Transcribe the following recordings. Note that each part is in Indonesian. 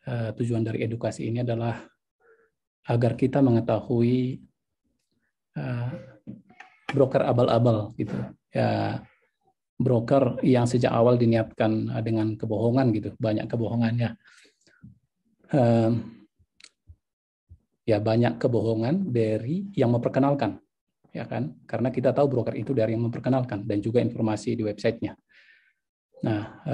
tujuan dari edukasi ini adalah agar kita mengetahui broker abal-abal gitu ya, broker yang sejak awal diniatkan dengan kebohongan gitu, banyak kebohongannya. Ya banyak kebohongan dari yang memperkenalkan, ya kan? Karena kita tahu broker itu dari yang memperkenalkan dan juga informasi di websitenya. Nah,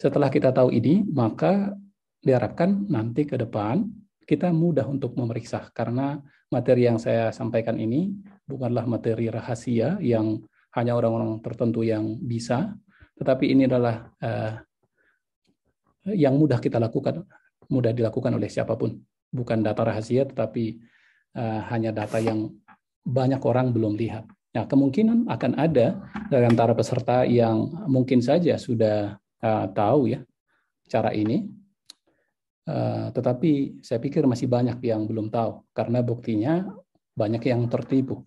setelah kita tahu ini, maka diharapkan nanti ke depan kita mudah untuk memeriksa, karena materi yang saya sampaikan ini bukanlah materi rahasia yang hanya orang-orang tertentu yang bisa, tetapi ini adalah yang mudah kita lakukan, mudah dilakukan oleh siapapun. Bukan data rahasia, tetapi hanya data yang banyak orang belum lihat. Nah, kemungkinan akan ada dari antara peserta yang mungkin saja sudah tahu ya cara ini, tetapi saya pikir masih banyak yang belum tahu, karena buktinya banyak yang tertipu.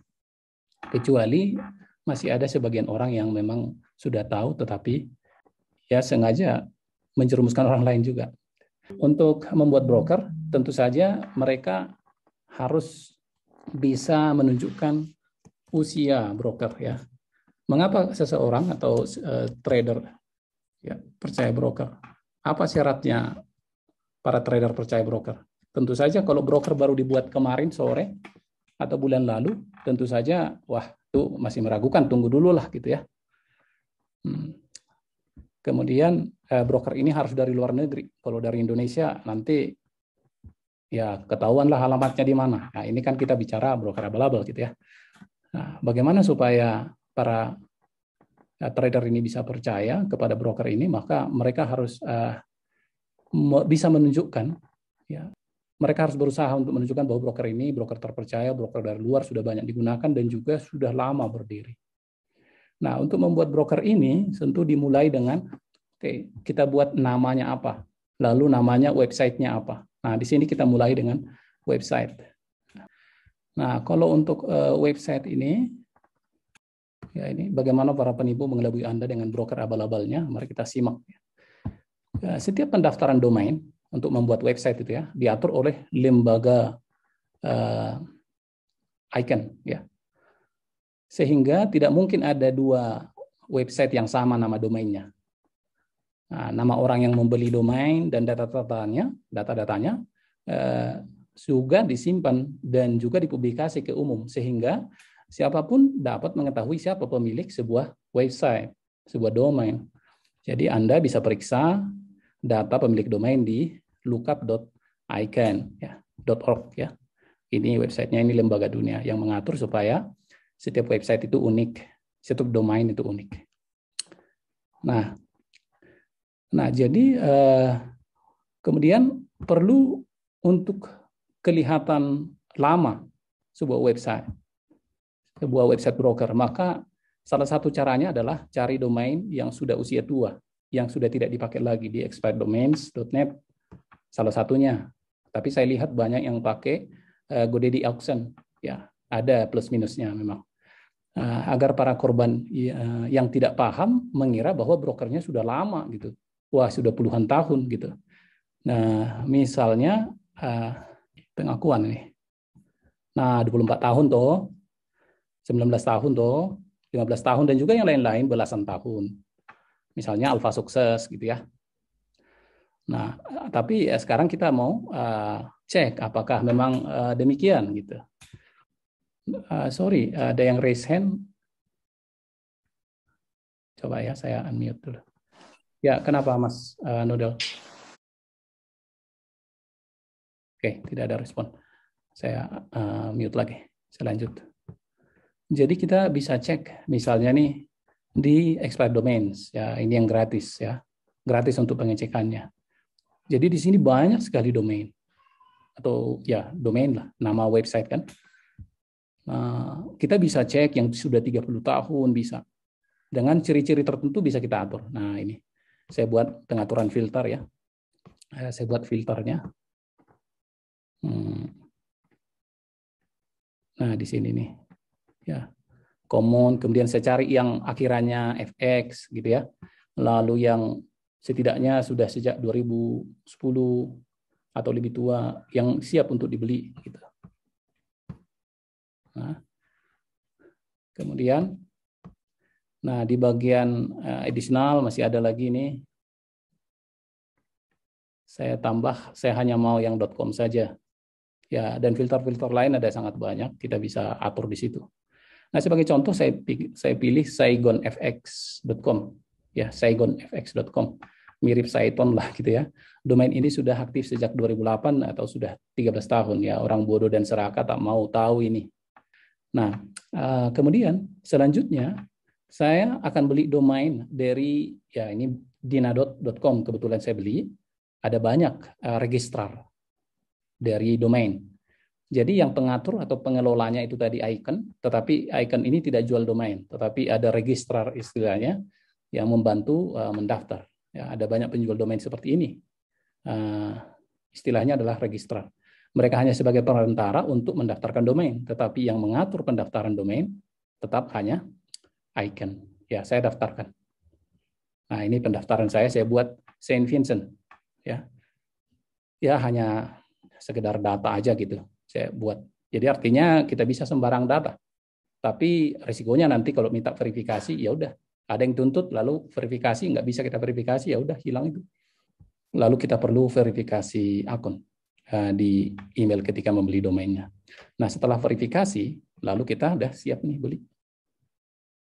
Kecuali masih ada sebagian orang yang memang sudah tahu, tetapi ya sengaja menjerumuskan orang lain juga. Untuk membuat broker, tentu saja mereka harus bisa menunjukkan usia broker ya. Mengapa seseorang atau trader ya percaya broker? Apa syaratnya para trader percaya broker? Tentu saja kalau broker baru dibuat kemarin sore atau bulan lalu, tentu saja wah itu masih meragukan, tunggu dulu lah gitu ya. Kemudian broker ini harus dari luar negeri. Kalau dari Indonesia nanti ya ketahuanlah alamatnya di mana. Nah, ini kan kita bicara broker abal-abal gitu ya. Nah, bagaimana supaya para trader ini bisa percaya kepada broker ini? Maka mereka harus bisa menunjukkan, ya, mereka harus berusaha untuk menunjukkan bahwa broker ini broker terpercaya, broker dari luar sudah banyak digunakan dan juga sudah lama berdiri. Nah, untuk membuat broker ini tentu dimulai dengan kita buat namanya apa, lalu namanya websitenya apa. Nah, di sini kita mulai dengan website. Nah, kalau untuk website ini, ya ini bagaimana para penipu mengelabui Anda dengan broker abal-abalnya. Mari kita simak. Setiap pendaftaran domain untuk membuat website itu ya diatur oleh lembaga icon ya. Sehingga tidak mungkin ada dua website yang sama nama domainnya. Nah, nama orang yang membeli domain dan data-datanya juga disimpan dan juga dipublikasi ke umum, sehingga siapapun dapat mengetahui siapa pemilik sebuah website, sebuah domain. Jadi Anda bisa periksa data pemilik domain di lookup.icon ya, .org ya. Ini websitenya, ini lembaga dunia yang mengatur supaya setiap website itu unik, setiap domain itu unik. Nah, jadi kemudian perlu untuk kelihatan lama sebuah website broker, maka salah satu caranya adalah cari domain yang sudah usia tua, yang sudah tidak dipakai lagi di expireddomains.net, salah satunya. Tapi saya lihat banyak yang pakai GoDaddy Auction, ya ada plus minusnya memang. Agar para korban yang tidak paham mengira bahwa brokernya sudah lama gitu. Wah, sudah puluhan tahun gitu. Nah, misalnya pengakuan nih. Nah, 24 tahun toh, 19 tahun toh, 15 tahun dan juga yang lain-lain belasan tahun. Misalnya Alpha Sukses gitu ya. Nah, tapi sekarang kita mau cek apakah memang demikian gitu. Sorry, ada yang raise hand. Coba ya, saya unmute dulu. Ya, kenapa Mas Nodel? Oke, tidak ada respon. Saya mute lagi. Saya lanjut. Jadi kita bisa cek, misalnya nih di Expired Domains, ya ini yang gratis ya, gratis untuk pengecekannya. Jadi di sini banyak sekali domain atau ya domain lah, nama website kan. Kita bisa cek yang sudah 30 tahun bisa. Dengan ciri-ciri tertentu bisa kita atur. Nah, ini saya buat pengaturan filter ya. Saya buat filternya. Nah, di sini nih. Ya. Common, kemudian saya cari yang akhirannya FX gitu ya. Lalu yang setidaknya sudah sejak 2010 atau lebih tua yang siap untuk dibeli gitu. Nah, kemudian di bagian additional masih ada lagi nih. Saya tambah, saya hanya mau yang .com saja. Ya, dan filter-filter lain ada sangat banyak, kita bisa atur di situ. Nah, sebagai contoh saya pilih saigonfx.com. Ya, saigonfx.com. Mirip Saiton lah gitu ya. Domain ini sudah aktif sejak 2008 atau sudah 13 tahun ya. Orang bodoh dan serakah tak mau tahu ini. Nah, kemudian selanjutnya saya akan beli domain dari ya ini dinadot.com, kebetulan saya beli. Ada banyak registrar dari domain. Jadi yang pengatur atau pengelolanya itu tadi Icon, tetapi Icon ini tidak jual domain, tetapi ada registrar istilahnya yang membantu mendaftar. Ya, ada banyak penjual domain seperti ini. Istilahnya adalah registrar. Mereka hanya sebagai perantara untuk mendaftarkan domain, tetapi yang mengatur pendaftaran domain tetap hanya Icon. Ya, saya daftarkan. Nah, ini pendaftaran saya buat Saint Vincent. Ya hanya sekedar data aja gitu saya buat. Jadi artinya kita bisa sembarang data. Tapi risikonya nanti kalau minta verifikasi ya udah ada yang tuntut lalu verifikasi nggak bisa kita verifikasi ya udah hilang itu. Lalu kita perlu verifikasi akun di email ketika membeli domainnya. Nah, setelah verifikasi lalu kita udah siap nih beli.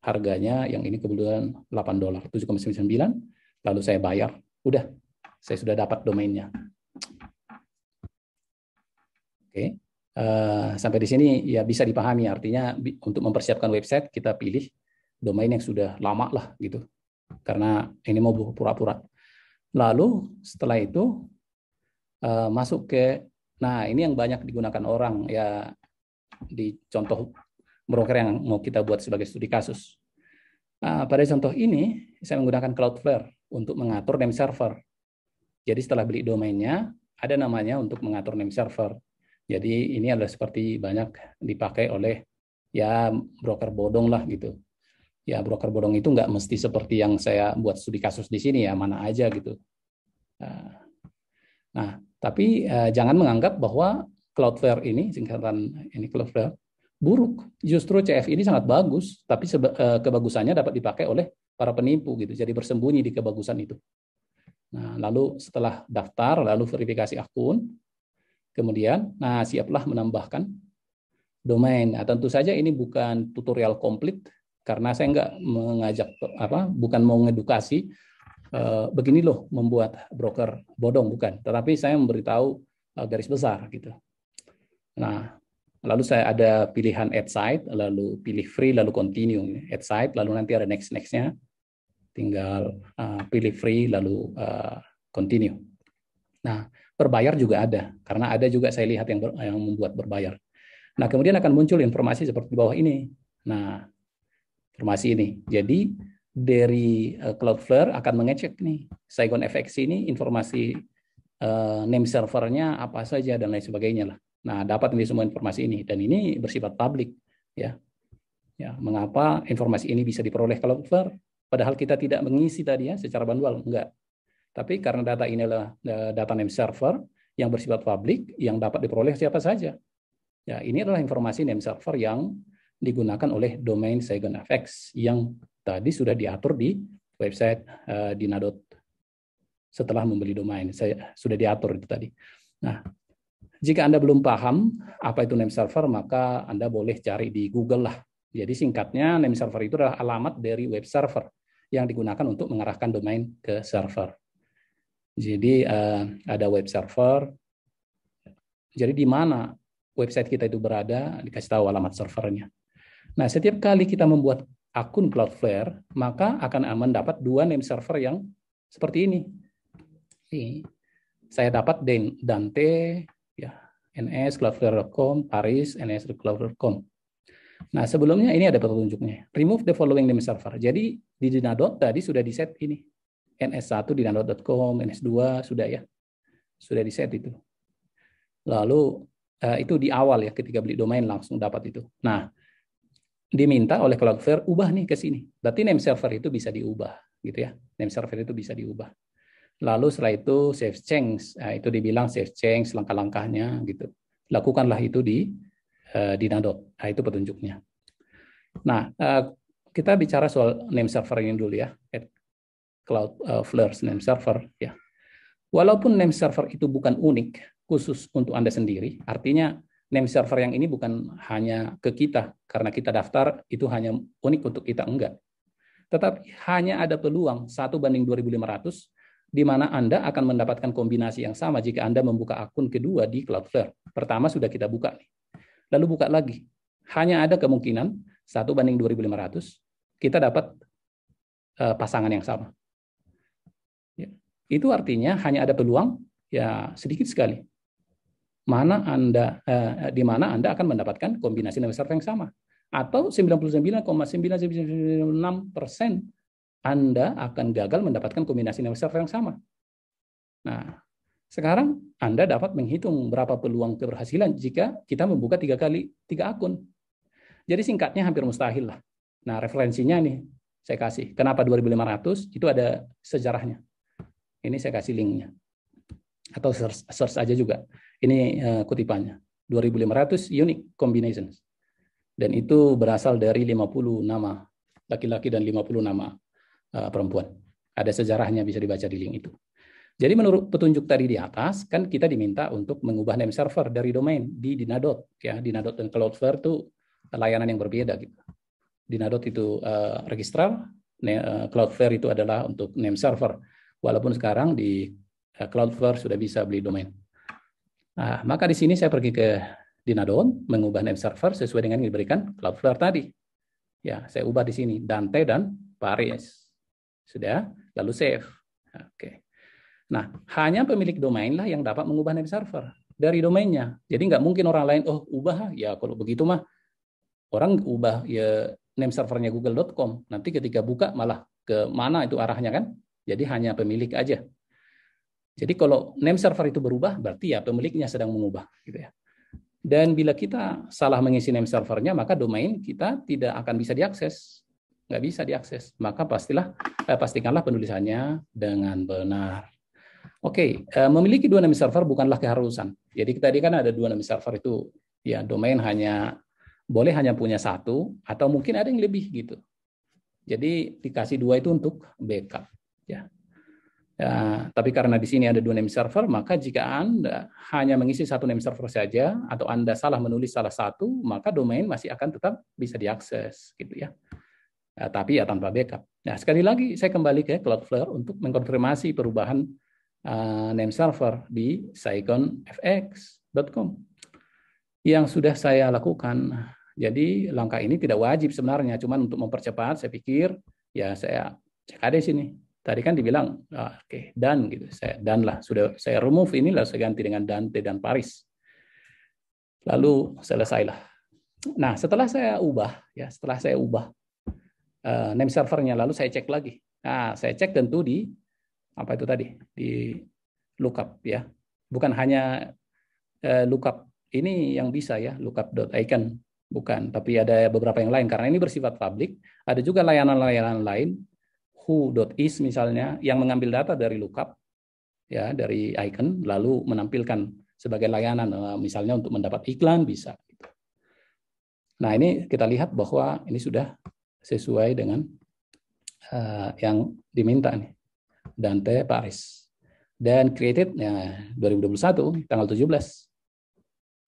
Harganya yang ini kebetulan $8, 7,99, lalu saya bayar. Udah, saya sudah dapat domainnya. Oke, sampai di sini ya bisa dipahami. Artinya untuk mempersiapkan website kita pilih domain yang sudah lama lah gitu. Karena ini mau pura-pura. Lalu setelah itu masuk ke, nah ini yang banyak digunakan orang ya di contoh broker yang mau kita buat sebagai studi kasus. Pada contoh ini saya menggunakan Cloudflare untuk mengatur name server. Jadi setelah beli domainnya, ada namanya untuk mengatur name server. Jadi ini adalah seperti banyak dipakai oleh ya broker bodong lah gitu. Ya broker bodong itu nggak mesti seperti yang saya buat studi kasus di sini ya, mana aja gitu. Nah, tapi jangan menganggap bahwa Cloudflare ini, singkatan ini Cloudflare, buruk. Justru CF ini sangat bagus, tapi kebagusannya dapat dipakai oleh para penipu gitu. Jadi bersembunyi di kebagusan itu. Nah, lalu setelah daftar, lalu verifikasi akun, kemudian, siaplah menambahkan domain. Nah, tentu saja ini bukan tutorial komplit, karena saya nggak mengajak, bukan mau ngedukasi, begini loh membuat broker bodong, bukan. Tetapi saya memberitahu garis besar gitu. Nah, lalu saya ada pilihan add site, lalu pilih free, lalu continue. Add site, lalu nanti ada next-nya. Tinggal pilih free lalu continue. Nah, berbayar juga ada, karena ada juga saya lihat yang membuat berbayar. Nah, kemudian akan muncul informasi seperti di bawah ini. Nah, informasi ini. Jadi dari Cloudflare akan mengecek nih SaigonFX ini informasi name servernya apa saja dan lain sebagainya lah. Nah, dapat ini semua informasi ini dan ini bersifat publik ya. Ya, mengapa informasi ini bisa diperoleh Cloudflare? Padahal kita tidak mengisi tadi ya secara manual, enggak. Tapi karena data ini adalah data name server yang bersifat publik, yang dapat diperoleh siapa saja. Ya, ini adalah informasi name server yang digunakan oleh domain SaigonFX yang tadi sudah diatur di website Dinadot. Setelah membeli domain, saya sudah diatur itu tadi. Nah, jika Anda belum paham apa itu name server, maka Anda boleh cari di Google lah. Jadi singkatnya name server itu adalah alamat dari web server yang digunakan untuk mengarahkan domain ke server. Jadi ada web server. Jadi di mana website kita itu berada, dikasih tahu alamat servernya. Nah, setiap kali kita membuat akun Cloudflare, maka akan mendapat dua name server yang seperti ini. Saya dapat Dante, ya, ns cloudflare.com, Paris, ns.cloudflare.com. Nah, sebelumnya ini ada petunjuknya. Remove the following name server. Jadi di Dinadot tadi sudah di set ini. ns1 dinadot.com, ns2 sudah ya. Sudah di set itu. Lalu itu di awal ya ketika beli domain langsung dapat itu. Nah, diminta oleh Cloudflare ubah nih ke sini. Berarti name server itu bisa diubah gitu ya. Name server itu bisa diubah. Lalu setelah itu save change, itu dibilang save change langkah-langkahnya gitu. Lakukanlah itu di Dinadot. Nah, itu petunjuknya. Nah, kita bicara soal name server ini dulu ya. Cloudflare name server ya. Walaupun name server itu bukan unik khusus untuk Anda sendiri, artinya name server yang ini bukan hanya ke kita karena kita daftar itu hanya unik untuk kita, enggak. Tetapi hanya ada peluang 1:2500 di mana Anda akan mendapatkan kombinasi yang sama jika Anda membuka akun kedua di Cloudflare. Pertama sudah kita buka nih. Lalu buka lagi. Hanya ada kemungkinan 1:2500 kita dapat pasangan yang sama. Ya. Itu artinya hanya ada peluang ya sedikit sekali. Di mana Anda akan mendapatkan kombinasi name server yang sama. Atau 99,996% Anda akan gagal mendapatkan kombinasi name server yang sama. Nah, sekarang Anda dapat menghitung berapa peluang keberhasilan jika kita membuka 3 akun. Jadi singkatnya hampir mustahil lah. Nah, referensinya nih saya kasih. Kenapa 2.500? Itu ada sejarahnya. Ini saya kasih linknya. Atau search aja juga. Ini kutipannya. 2.500 unique combinations. Dan itu berasal dari 50 nama laki-laki dan 50 nama perempuan. Ada sejarahnya, bisa dibaca di link itu. Jadi menurut petunjuk tadi di atas, kan kita diminta untuk mengubah name server dari domain di Dinadot. Ya, Dinadot dan Cloudflare itu layanan yang berbeda. Gitu. Dinadot itu registrar, Cloudflare itu adalah untuk name server. Walaupun sekarang di Cloudflare sudah bisa beli domain. Nah, maka di sini saya pergi ke Dinadot, mengubah name server sesuai dengan yang diberikan Cloudflare tadi. Ya, saya ubah di sini Dante dan Paris. Sudah, lalu save. Oke. Nah, hanya pemilik domain lah yang dapat mengubah name server dari domainnya. Jadi nggak mungkin orang lain, oh ubah ya kalau begitu mah orang ubah ya name servernya google.com. Nanti ketika buka malah ke mana itu arahnya kan? Jadi hanya pemilik aja. Jadi kalau name server itu berubah, berarti ya pemiliknya sedang mengubah, gitu ya. Dan bila kita salah mengisi name servernya, maka domain kita tidak akan bisa diakses, nggak bisa diakses. Maka pastikanlah penulisannya dengan benar. Oke, memiliki 2 name server bukanlah keharusan. Jadi tadi kan ada 2 name server itu, ya domain boleh hanya punya 1 atau mungkin ada yang lebih gitu. Jadi dikasih 2 itu untuk backup, ya. Ya, tapi karena di sini ada 2 name server, maka jika Anda hanya mengisi 1 name server saja, atau Anda salah menulis salah satu, maka domain masih akan tetap bisa diakses, gitu ya. Tapi ya tanpa backup. Nah, sekali lagi saya kembali ke Cloudflare untuk mengkonfirmasi perubahan name server di saigonfx.com yang sudah saya lakukan. Jadi langkah ini tidak wajib sebenarnya, cuman untuk mempercepat, saya pikir ya saya cek ada di sini. Tadi kan dibilang, oke, done gitu. Saya done lah, sudah saya remove ini, lalu saya ganti dengan Dante dan Paris. Lalu selesailah. Nah, setelah saya ubah name servernya, lalu saya cek lagi. Nah, saya cek tentu di apa itu tadi, di lookup ya. Bukan hanya lookup ini yang bisa ya, lookup.icon, bukan, tapi ada beberapa yang lain karena ini bersifat publik. Ada juga layanan-layanan lain, who.is misalnya, yang mengambil data dari lookup ya, dari icon lalu menampilkan sebagai layanan, misalnya untuk mendapat iklan bisa. Nah, ini kita lihat bahwa ini sudah sesuai dengan yang diminta nih, Dante Paris. Dan created ya 2021 tanggal 17.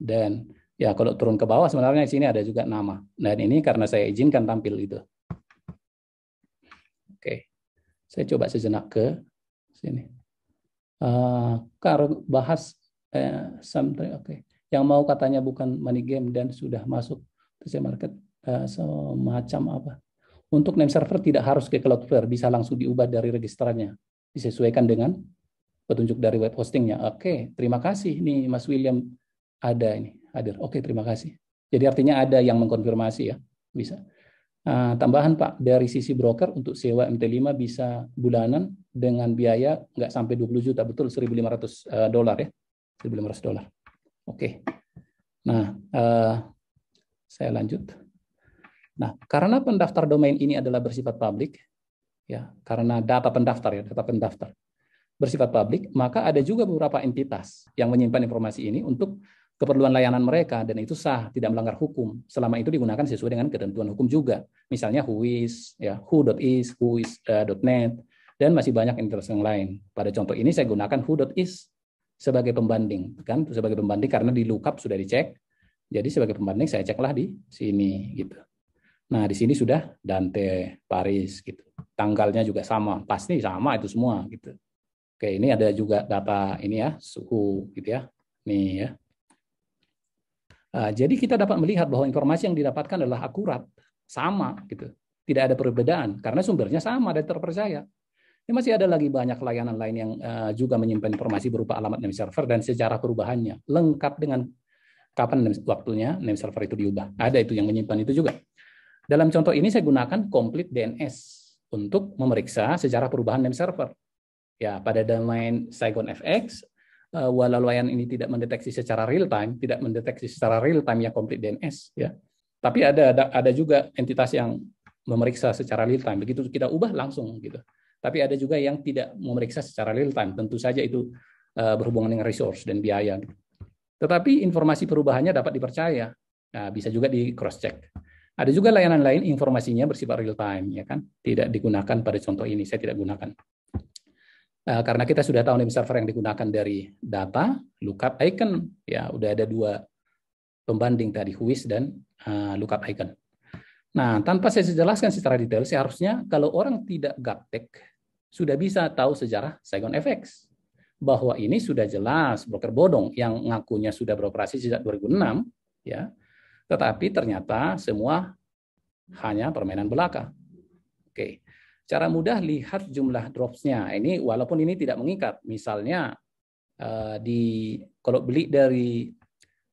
Dan ya kalau turun ke bawah sebenarnya di sini ada juga nama. Dan ini karena saya izinkan tampil itu. Oke. Saya coba sejenak ke sini. Bahas something, oke. Yang mau katanya bukan money game dan sudah masuk ke market semacam apa. Untuk name server tidak harus ke Cloudflare, bisa langsung diubah dari registernya, disesuaikan dengan petunjuk dari web hostingnya. Oke, terima kasih nih Mas William ada ini hadir. Oke, terima kasih. Jadi artinya ada yang mengkonfirmasi ya, bisa. Tambahan Pak, dari sisi broker untuk sewa MT5 bisa bulanan dengan biaya nggak sampai 20 juta, betul $1.500 ya, $1.500. Oke. Nah, saya lanjut. Nah, karena pendaftar domain ini adalah bersifat publik, ya, karena data pendaftar. bersifat publik, maka ada juga beberapa entitas yang menyimpan informasi ini untuk keperluan layanan mereka, dan itu sah, tidak melanggar hukum, selama itu digunakan sesuai dengan ketentuan hukum juga. Misalnya Whois, ya, who.is, whois.net, dan masih banyak entitas yang lain. Pada contoh ini saya gunakan who.is sebagai pembanding, kan? Sebagai pembanding karena di lookup sudah dicek. Jadi sebagai pembanding saya ceklah di sini gitu. Nah, di sini sudah Dante Paris gitu. Tanggalnya juga sama, pasti sama itu semua gitu. Oke, ini ada juga data ini ya, suhu gitu ya. Nih ya. Jadi kita dapat melihat bahwa informasi yang didapatkan adalah akurat, sama gitu. Tidak ada perbedaan karena sumbernya sama dan terpercaya. Ini masih ada lagi banyak layanan lain yang juga menyimpan informasi berupa alamat name server dan sejarah perubahannya, lengkap dengan kapan waktunya name server itu diubah. Ada itu yang menyimpan itu juga. Dalam contoh ini saya gunakan Complete DNS untuk memeriksa sejarah perubahan name server. Ya, pada domain Saigon FX, walau layanan ini tidak mendeteksi secara real time ya Complete DNS ya. Tapi ada juga entitas yang memeriksa secara real time. Begitu kita ubah langsung gitu. Tapi ada juga yang tidak memeriksa secara real time. Tentu saja itu berhubungan dengan resource dan biaya. Tetapi informasi perubahannya dapat dipercaya. Nah, bisa juga di cross check. Ada juga layanan lain informasinya bersifat real time ya kan. Tidak digunakan pada contoh ini, saya tidak gunakan. Karena kita sudah tahu name server yang digunakan dari data, lookup icon, ya udah ada dua pembanding tadi, Whois dan lookup icon. Nah, tanpa saya jelaskan secara detail, seharusnya kalau orang tidak gaptek, sudah bisa tahu sejarah Saigon FX. Bahwa ini sudah jelas broker bodong yang ngakunya sudah beroperasi sejak 2006, ya. Tetapi ternyata semua hanya permainan belaka. Oke. Cara mudah lihat jumlah drops-nya. Ini walaupun ini tidak mengikat. Misalnya kalau beli dari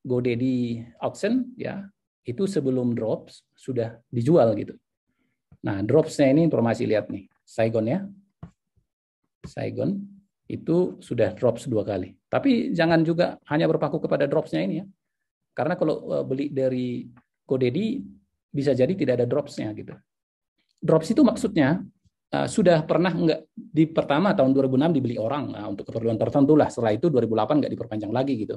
GoDaddy Auction ya, itu sebelum drops sudah dijual gitu. Nah, drops-nya ini informasi lihat nih. Saigon ya. Saigon itu sudah drops 2 kali. Tapi jangan juga hanya berpaku kepada drops-nya ini ya. Karena kalau beli dari GoDaddy bisa jadi tidak ada drops-nya gitu. Drops itu maksudnya sudah pernah enggak di pertama tahun 2006 dibeli orang untuk keperluan tertentu lah. Setelah itu 2008 enggak diperpanjang lagi gitu.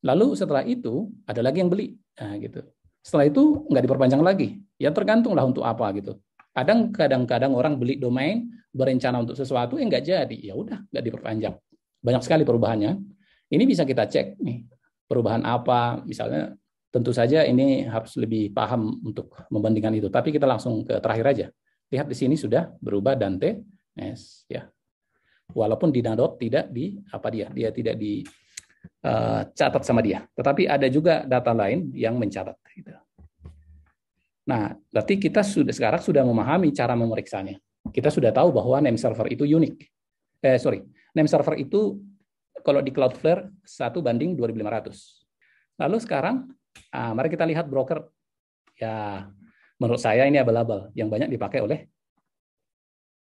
Lalu setelah itu ada lagi yang beli gitu. Setelah itu enggak diperpanjang lagi. Ya tergantung lah untuk apa gitu. Kadang-kadang orang beli domain berencana untuk sesuatu enggak jadi. Ya udah enggak diperpanjang. Banyak sekali perubahannya. Ini bisa kita cek nih. Perubahan apa misalnya, tentu saja ini harus lebih paham untuk membandingkan itu. Tapi kita langsung ke terakhir aja. Lihat di sini sudah berubah Dante S ya. Walaupun di Nadot tidak dia tidak dicatat sama dia. Tetapi ada juga data lain yang mencatat gitu. Nah, berarti kita sekarang sudah memahami cara memeriksanya. Kita sudah tahu bahwa name server itu unik. Name server itu kalau di Cloudflare 1:2500. Lalu sekarang mari kita lihat broker ya. Menurut saya ini abal-abal yang banyak dipakai oleh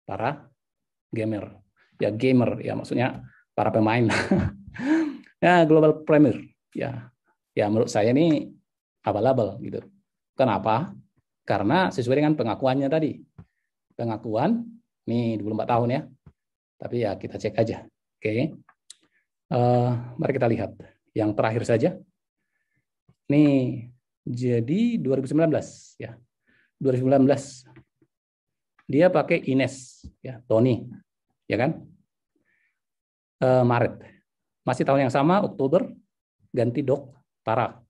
para gamer. Ya maksudnya para pemain. Ya, Global Premier. Ya menurut saya ini abal-abal gitu. Kenapa? Karena sesuai dengan pengakuannya tadi. Pengakuan nih 24 tahun ya. Tapi ya kita cek aja. Oke. Mari kita lihat yang terakhir saja. Nih jadi 2019 ya. 2019 dia pakai Ines ya, Tony ya kan. Maret masih tahun yang sama, Oktober ganti Dok Tara,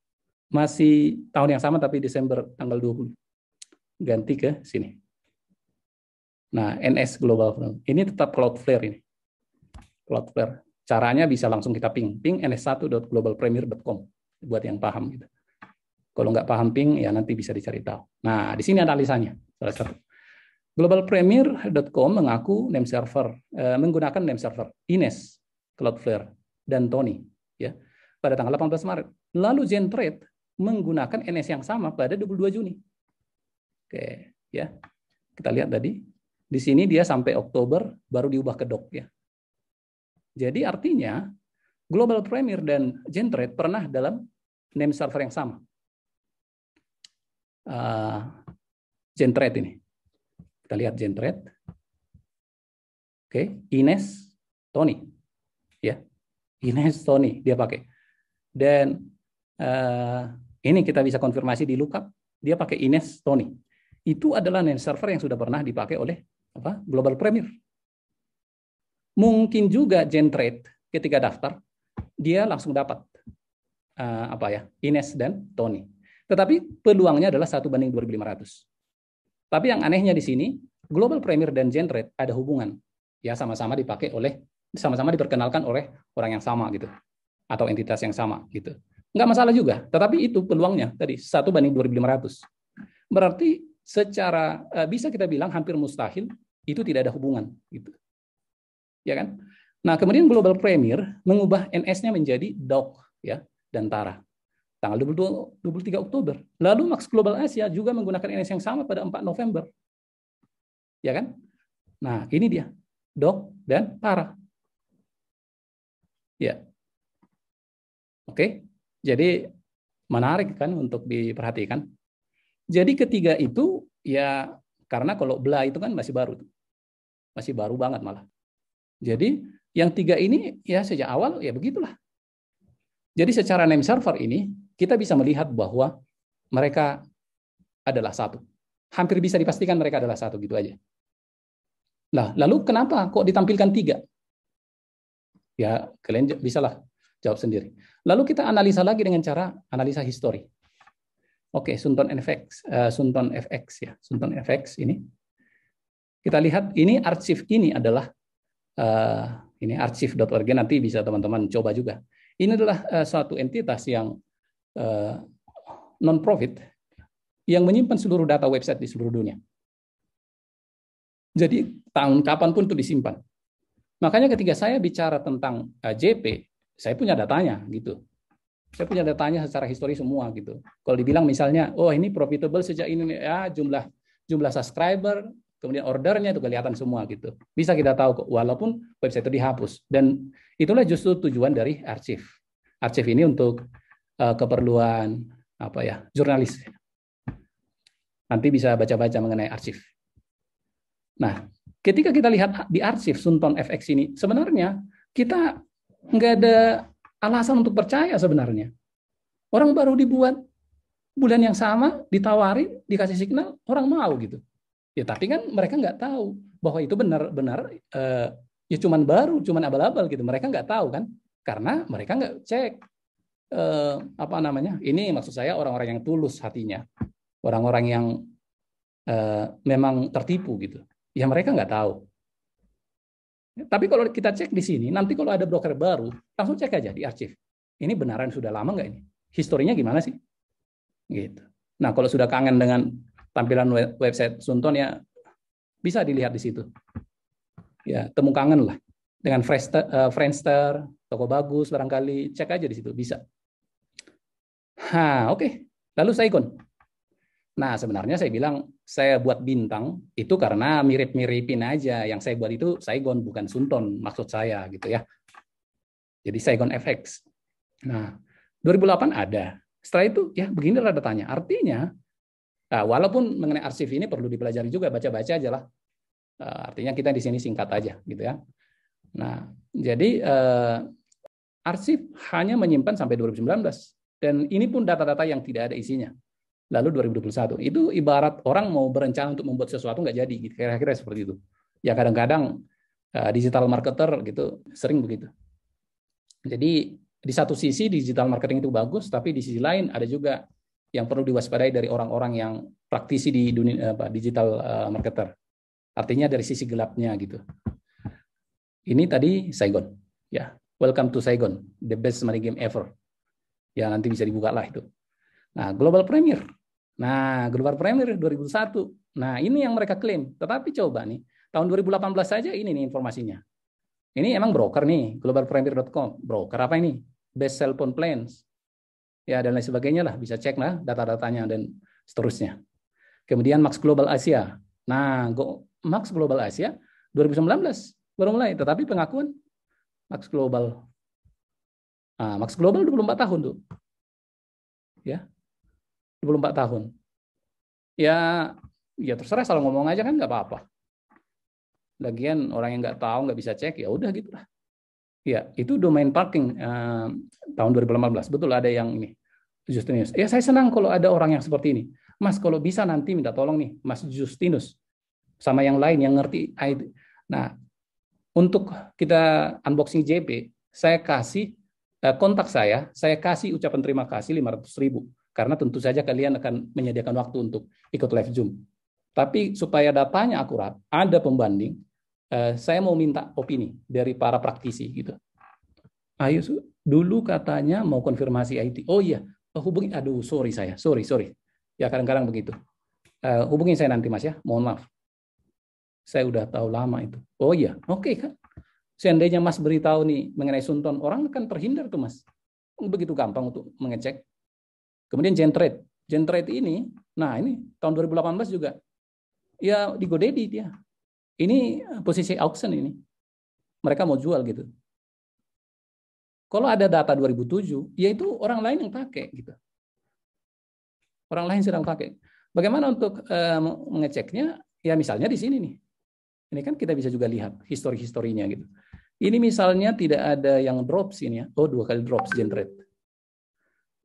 masih tahun yang sama tapi Desember tanggal 20 ganti ke sini. Nah, NS Global ini tetap Cloudflare ini. Cloudflare caranya bisa langsung kita ping ns1.globalpremier.com buat yang paham gitu. Kalau nggak paham ping, ya nanti bisa dicari tahu. Nah, di sini analisanya. Salah satu. Globalpremier.com mengaku name server menggunakan name server Ines, Cloudflare, dan Tony ya pada tanggal 18 Maret. Lalu Gentrade menggunakan NS yang sama pada 22 Juni. Oke, ya. Kita lihat tadi. Di sini dia sampai Oktober baru diubah ke Doc ya. Jadi artinya Global Premier dan Gentrade pernah dalam name server yang sama. Gentrade ini. Kita lihat Gentrade. Oke, Ines, Tony, ya, Ines Tony dia pakai. Dan ini kita bisa konfirmasi di lookup, dia pakai Ines Tony. Itu adalah name server yang sudah pernah dipakai oleh Global Premier. Mungkin juga Gentrade ketika daftar dia langsung dapat Ines dan Tony. Tetapi peluangnya adalah 1:2500. Tapi yang anehnya di sini, Global Premier dan Gentrade ada hubungan. Ya, sama-sama diperkenalkan oleh orang yang sama gitu. Atau entitas yang sama gitu. Nggak masalah juga, tetapi itu peluangnya tadi 1:2500. Berarti secara bisa kita bilang hampir mustahil itu tidak ada hubungan gitu. Ya kan? Nah, kemudian Global Premier mengubah NS-nya menjadi DOC ya dan TARA. Tanggal 23 Oktober. Lalu Max Global Asia juga menggunakan NS yang sama pada 4 November. Ya kan? Nah, ini dia. DOC dan TARA. Ya. Oke. Jadi menarik kan untuk diperhatikan. Jadi ketiga itu ya karena kalau BLA itu kan masih baru. Masih baru banget malah. Jadi yang tiga ini ya sejak awal ya begitulah. Jadi secara name server ini kita bisa melihat bahwa mereka adalah satu. Hampir bisa dipastikan mereka adalah satu gitu aja. Nah, lalu kenapa kok ditampilkan tiga? Ya, kalian bisalah jawab sendiri. Lalu kita analisa lagi dengan cara analisa histori. Oke, Sunton FX, Sunton FX ya, Sunton FX ini. Kita lihat ini arsip ini adalah ini archive.org, nanti bisa teman-teman coba juga. Ini adalah suatu entitas yang non-profit yang menyimpan seluruh data website di seluruh dunia. Jadi tahun kapanpun itu disimpan. Makanya ketika saya bicara tentang JP, saya punya datanya gitu. Saya punya datanya secara histori semua gitu. Kalau dibilang misalnya, oh ini profitable sejak ini ya jumlah subscriber, kemudian ordernya itu kelihatan semua gitu. Bisa kita tahu kok walaupun website itu dihapus. Dan itulah justru tujuan dari arsip. Arsip ini untuk keperluan jurnalis. Nanti bisa baca-baca mengenai arsip. Nah, ketika kita lihat di arsip Sunton FX ini, sebenarnya kita nggak ada alasan untuk percaya sebenarnya. Orang baru dibuat bulan yang sama, ditawarin, dikasih signal, orang mau gitu. Ya, tapi kan mereka nggak tahu bahwa itu benar-benar ya cuman baru, cuman abal-abal gitu. Mereka nggak tahu kan, karena mereka nggak cek Ini maksud saya orang-orang yang tulus hatinya, orang-orang yang memang tertipu gitu. Ya mereka nggak tahu. Tapi kalau kita cek di sini, nanti kalau ada broker baru, langsung cek aja di arsip. Ini benaran sudah lama nggak ini? Historinya gimana sih? Gitu. Nah, kalau sudah kangen dengan tampilan website Sunton ya bisa dilihat di situ. Ya, temu kangen lah. Dengan Friendster, toko bagus barangkali, cek aja di situ, bisa. Oke. Lalu Saigon. Nah, sebenarnya saya bilang saya buat bintang itu karena mirip-miripin aja. Yang saya buat itu Saigon, bukan Sunton, maksud saya gitu ya. Jadi Saigon FX. Nah, 2008 ada. Setelah itu ya beginilah datanya. Artinya, walaupun mengenai arsip ini perlu dipelajari juga, baca-baca aja lah. Artinya kita di sini singkat aja gitu ya. Nah, jadi arsip hanya menyimpan sampai 2019. Dan ini pun data-data yang tidak ada isinya. Lalu 2021 itu ibarat orang mau berencana untuk membuat sesuatu nggak jadi, gitu. Kira-kira seperti itu. Ya kadang-kadang digital marketer gitu sering begitu. Jadi di satu sisi digital marketing itu bagus, tapi di sisi lain ada juga yang perlu diwaspadai dari orang-orang yang praktisi di dunia digital marketer. Artinya dari sisi gelapnya gitu. Ini tadi Saigon, ya. Welcome to Saigon, the best money game ever. Ya nanti bisa dibuka lah itu. Nah, Global Premier. Nah, Global Premier 2001. Nah, ini yang mereka klaim. Tetapi coba nih, tahun 2018 saja ini nih informasinya. Ini emang broker nih, globalpremier.com. Broker apa ini? Best cell phone plans. Ya, dan lain sebagainya lah. Bisa cek lah data-datanya dan seterusnya. Kemudian Max Global Asia. Nah, Max Global Asia 2019 baru mulai. Tetapi pengakuan Max Global. Nah, Max Global 24 tahun tuh. Ya, 24 tahun. Ya terserah, kalau ngomong aja kan nggak apa-apa. Lagian orang yang nggak tahu, nggak bisa cek, ya udah gitu lah. Ya, itu domain parking tahun 2018. Betul ada yang ini. Justinus. Ya, saya senang kalau ada orang yang seperti ini. Mas, kalau bisa nanti minta tolong nih, Mas Justinus sama yang lain yang ngerti IT. Nah, untuk kita unboxing JP, saya kasih kontak saya kasih ucapan terima kasih 500.000 karena tentu saja kalian akan menyediakan waktu untuk ikut live Zoom. Tapi supaya datanya akurat, ada pembanding, saya mau minta opini dari para praktisi gitu. Ayo, dulu katanya mau konfirmasi IT. Oh iya, hubungi. Aduh, sorry. Ya kadang-kadang begitu. Hubungi saya nanti Mas ya. Mohon maaf. Saya udah tahu lama itu. Oh iya, oke kan. Seandainya Mas beritahu nih mengenai Sunton, orang akan terhindar tuh Mas. Begitu gampang untuk mengecek. Kemudian Gentrade. Gentrade ini, nah ini tahun 2018 juga. Ya di GoDaddy dia. Ini posisi auction ini. Mereka mau jual gitu. Kalau ada data 2007, ya itu orang lain yang pakai gitu. Orang lain sedang pakai. Bagaimana untuk mengeceknya? Ya misalnya di sini nih. Ini kan kita bisa juga lihat histori-historinya gitu. Ini misalnya tidak ada yang drops ini ya. Oh, 2 kali drops Gentrade.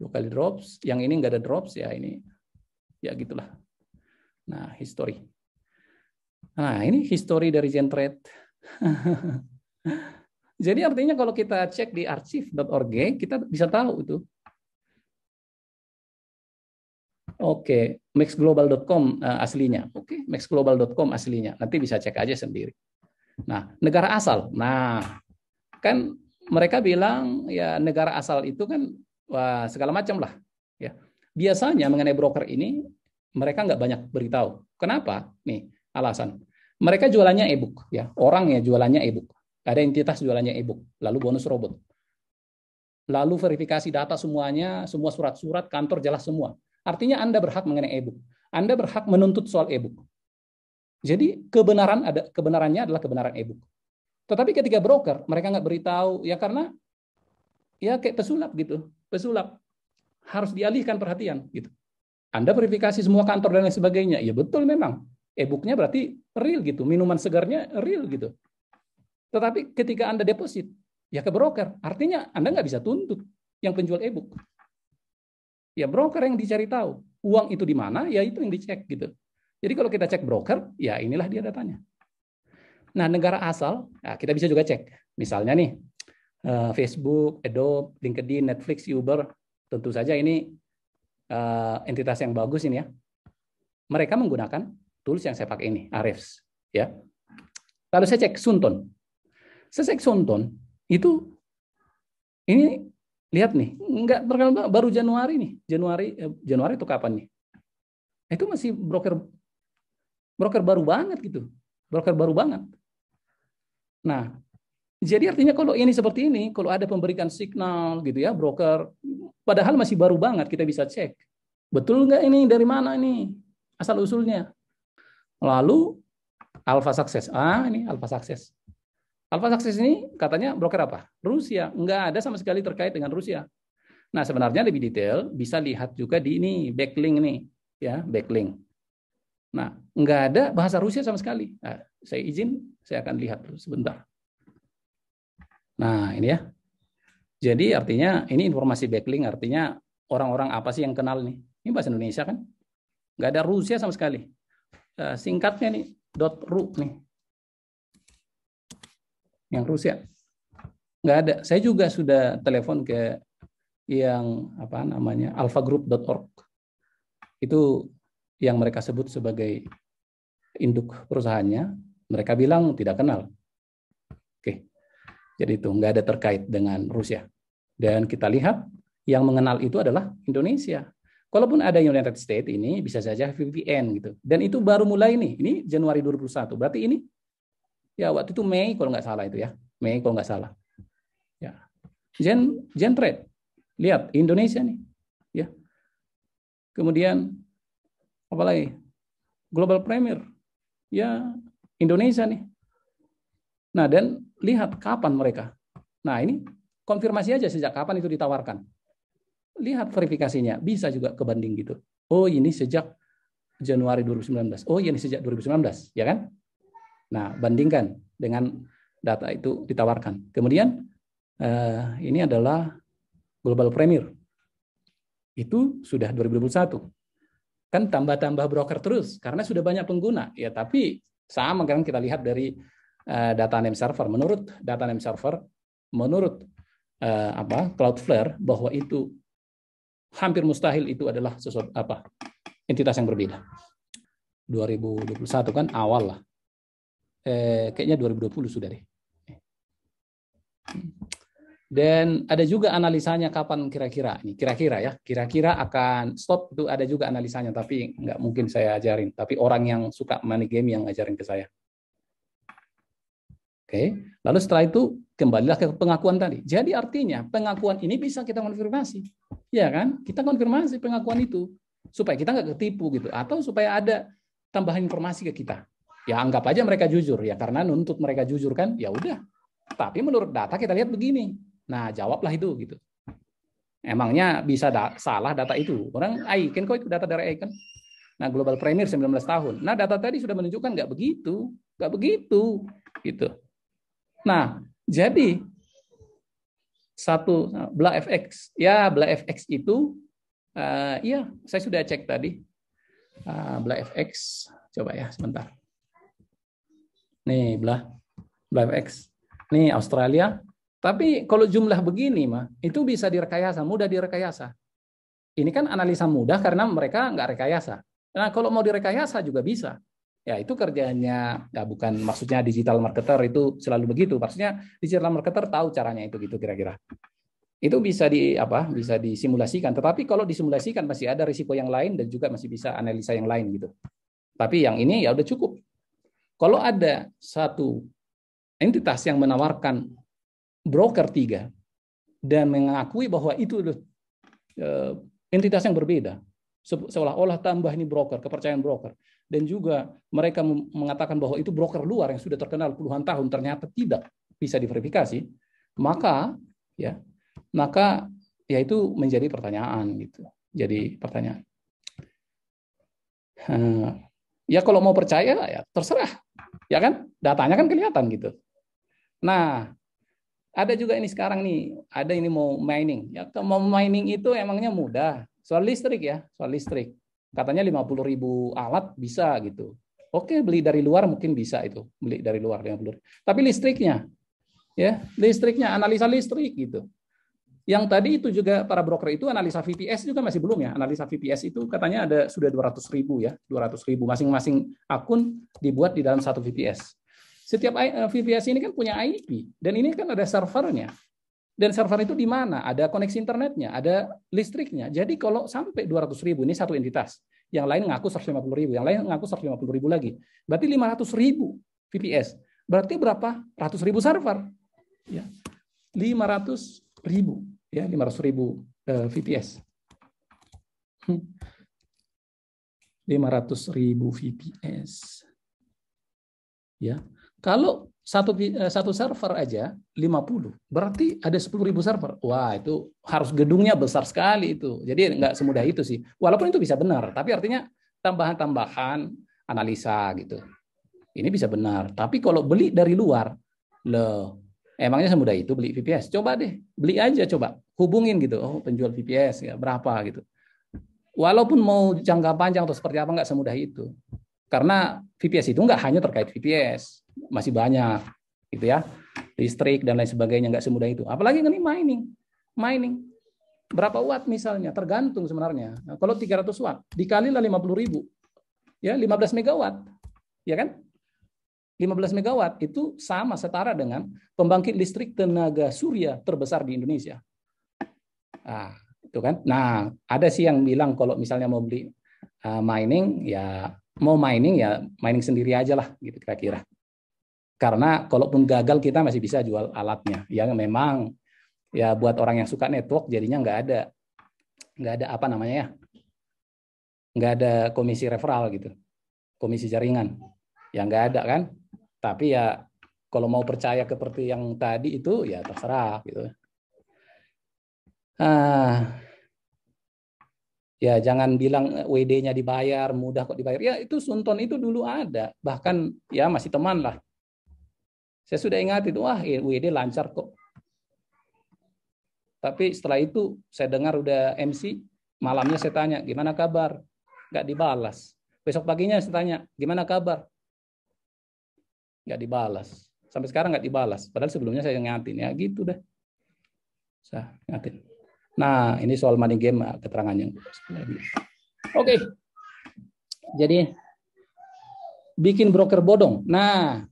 2 kali drops. Yang ini nggak ada drops ya ini. Ya gitulah. Nah, history. Nah, ini history dari Gentrade. Jadi artinya kalau kita cek di archive.org, kita bisa tahu itu. Oke, maxglobal.com aslinya. Oke, maxglobal.com aslinya. Nanti bisa cek aja sendiri. Nah, negara asal. Nah, kan mereka bilang ya negara asal itu kan wah, segala macam lah. Ya, biasanya mengenai broker ini mereka nggak banyak beritahu. Kenapa? Nih alasan. Mereka jualannya e-book. Ya, orang ya jualannya e-book. Ada entitas jualannya e-book. Lalu bonus robot. Lalu verifikasi data semuanya, semua surat-surat kantor jelas semua. Artinya Anda berhak mengenai e-book. Anda berhak menuntut soal e-book. Jadi kebenarannya adalah kebenaran e-book. Tetapi ketika broker, mereka nggak beritahu, ya karena ya kayak pesulap gitu. Pesulap harus dialihkan perhatian gitu. Anda verifikasi semua kantor dan lain sebagainya. Ya betul memang. E-booknya berarti real gitu. Minuman segarnya real gitu. Tetapi ketika Anda deposit, ya ke broker. Artinya Anda nggak bisa tuntut yang penjual e-book. Ya broker yang dicari tahu. Uang itu di mana, ya itu yang dicek gitu. Jadi kalau kita cek broker, ya inilah dia datanya. Nah, negara asal, nah kita bisa juga cek. Misalnya nih, Facebook, Adobe, LinkedIn, Netflix, Uber, tentu saja ini entitas yang bagus ini ya. Mereka menggunakan tools yang saya pakai ini, Ahrefs. Ya. Lalu saya cek Sunton. Saya cek Sunton, itu ini lihat nih, nggak terkenal baru Januari nih. Januari itu kapan nih? Itu masih broker baru banget gitu. Broker baru banget. Nah, jadi artinya kalau ini seperti ini, kalau ada pemberikan signal gitu ya, broker padahal masih baru banget kita bisa cek. Betul nggak ini dari mana ini? Asal usulnya. Lalu Alpha Success. Ini Alpha Success. Alpha Success ini katanya broker apa? Rusia. Nggak ada sama sekali terkait dengan Rusia. Nah, sebenarnya lebih detail bisa lihat juga di ini backlink nih, ya backlink. Nah, nggak ada bahasa Rusia sama sekali. Nah, saya izin, saya akan lihat dulu sebentar. Nah, ini ya. Jadi artinya ini informasi backlink artinya orang-orang apa sih yang kenal nih? Ini bahasa Indonesia kan? Nggak ada Rusia sama sekali. Singkatnya nih .ru nih. Yang Rusia nggak ada. Saya juga sudah telepon ke yang apa namanya alphagroup.org. Itu yang mereka sebut sebagai induk perusahaannya. Mereka bilang tidak kenal. Oke, jadi itu nggak ada terkait dengan Rusia. Dan kita lihat yang mengenal itu adalah Indonesia. Kalaupun ada United States ini bisa saja VPN gitu. Dan itu baru mulai nih. Ini Januari 2021. Berarti ini ya waktu itu Mei kalau nggak salah itu ya. Mei kalau nggak salah. Ya. Gentrade. Lihat Indonesia nih. Ya. Kemudian apa lagi? Global Premier. Ya, Indonesia nih. Nah, dan lihat kapan mereka. Nah, ini konfirmasi aja sejak kapan itu ditawarkan. Lihat verifikasinya, bisa juga kebanding gitu. Oh, ini sejak Januari 2019. Oh, ini sejak 2019, ya kan? Nah, bandingkan dengan data itu ditawarkan. Kemudian Ini adalah Global Premier. Itu sudah 2021. Kan tambah-tambah broker terus karena sudah banyak pengguna. Ya, tapi sama kan kita lihat dari data name server. Menurut data name server, menurut Cloudflare, bahwa itu hampir mustahil itu adalah sesuatu entitas yang berbeda. 2021 kan awal lah. Kayaknya 2020 sudah deh. Dan ada juga analisanya kapan kira-kira akan stop, itu ada juga analisanya, tapi nggak mungkin saya ajarin. Tapi orang yang suka money game yang ngajarin ke saya. Oke, lalu setelah itu kembalilah ke pengakuan tadi. Jadi artinya pengakuan ini bisa kita konfirmasi, ya kan? Kita konfirmasi pengakuan itu supaya kita nggak ketipu gitu, atau supaya ada tambahan informasi ke kita. Ya anggap aja mereka jujur ya, karena nuntut mereka jujur kan, ya udah. Tapi menurut data kita lihat begini. Nah, jawablah itu gitu. Emangnya bisa salah data itu? Orang Icon kok itu data dari Icon. Nah, Global Premier 19 tahun. Nah, data tadi sudah menunjukkan nggak begitu gitu. Nah, jadi satu BlaFX. Ya, BlaFX itu iya, saya sudah cek tadi. BlaFX, coba ya sebentar. Nih, BlaFX. Nih Australia. Tapi kalau jumlah begini mah itu bisa direkayasa, mudah direkayasa. Ini kan analisa mudah karena mereka nggak rekayasa. Nah, kalau mau direkayasa juga bisa. Ya, itu kerjanya, ya bukan maksudnya digital marketer itu selalu begitu. Maksudnya digital marketer tahu caranya itu gitu kira-kira. Itu bisa bisa disimulasikan. Tetapi kalau disimulasikan masih ada risiko yang lain dan juga masih bisa analisa yang lain gitu. Tapi yang ini ya udah cukup. Kalau ada satu entitas yang menawarkan broker 3 dan mengakui bahwa itu entitas yang berbeda, seolah-olah tambah ini broker, kepercayaan broker, dan juga mereka mengatakan bahwa itu broker luar yang sudah terkenal puluhan tahun ternyata tidak bisa diverifikasi, maka ya itu menjadi pertanyaan gitu. Jadi pertanyaan. Ya kalau mau percaya ya terserah, ya kan? Datanya kan kelihatan gitu. Nah, ada juga ini sekarang nih, ada ini mau mining. Ya, mau mining itu emangnya mudah. Soal listrik ya, soal listrik. Katanya 50.000 alat bisa gitu. Oke, beli dari luar mungkin bisa itu, beli dari luar 50.000. Tapi listriknya, ya, analisa listrik gitu. Yang tadi itu juga para broker itu analisa VPS juga masih belum ya. Analisa VPS itu katanya ada sudah 200.000 ya, 200.000 masing-masing akun dibuat di dalam satu VPS. Setiap VPS ini kan punya IP, dan ini kan ada servernya. Dan server itu di mana? Ada koneksi internetnya, ada listriknya. Jadi kalau sampai 200.000, ini satu entitas. Yang lain ngaku 150.000, yang lain ngaku 150.000 lagi. Berarti 500.000 VPS. Berarti berapa? Ratus ribu server. Ya. 500.000. Ya, 500.000 VPS. 500.000 VPS. Ya. Kalau satu server aja 50, berarti ada 10.000 server. Wah, itu harus gedungnya besar sekali itu. Jadi nggak semudah itu sih. Walaupun itu bisa benar, tapi artinya tambahan-tambahan analisa gitu. Ini bisa benar. Tapi kalau beli dari luar, loh, emangnya semudah itu beli VPS? Coba deh, beli aja coba. Hubungin gitu. Oh, penjual VPS ya berapa gitu. Walaupun mau jangka panjang atau seperti apa, nggak semudah itu. Karena VPS itu nggak hanya terkait VPS, masih banyak, gitu ya, listrik dan lain sebagainya, nggak semudah itu. Apalagi ini mining, berapa watt misalnya, tergantung sebenarnya. Nah, kalau 300 watt dikali lah 50.000, ya 15 megawatt, ya kan? 15 megawatt itu sama setara dengan pembangkit listrik tenaga surya terbesar di Indonesia. Nah, itu kan. Nah, ada sih yang bilang kalau misalnya mau beli mining ya mining sendiri aja lah gitu kira-kira. Karena kalaupun gagal kita masih bisa jual alatnya. Ya memang ya buat orang yang suka network jadinya nggak ada apa namanya ya, nggak ada komisi referral gitu, komisi jaringan, ya nggak ada kan. Tapi ya kalau mau percaya seperti yang tadi itu ya terserah gitu. Ya jangan bilang WD-nya dibayar, mudah kok dibayar. Ya itu Sunton itu dulu ada. Bahkan ya masih teman lah. Saya sudah ingat itu, wah WD lancar kok. Tapi setelah itu saya dengar udah MC, malamnya saya tanya, gimana kabar? Nggak dibalas. Besok paginya saya tanya, gimana kabar? Nggak dibalas. Sampai sekarang nggak dibalas. Padahal sebelumnya saya ngatin, ya gitu dah. Saya ngatin. Nah, ini soal money game keterangannya. Oke. Jadi bikin broker bodong. Nah,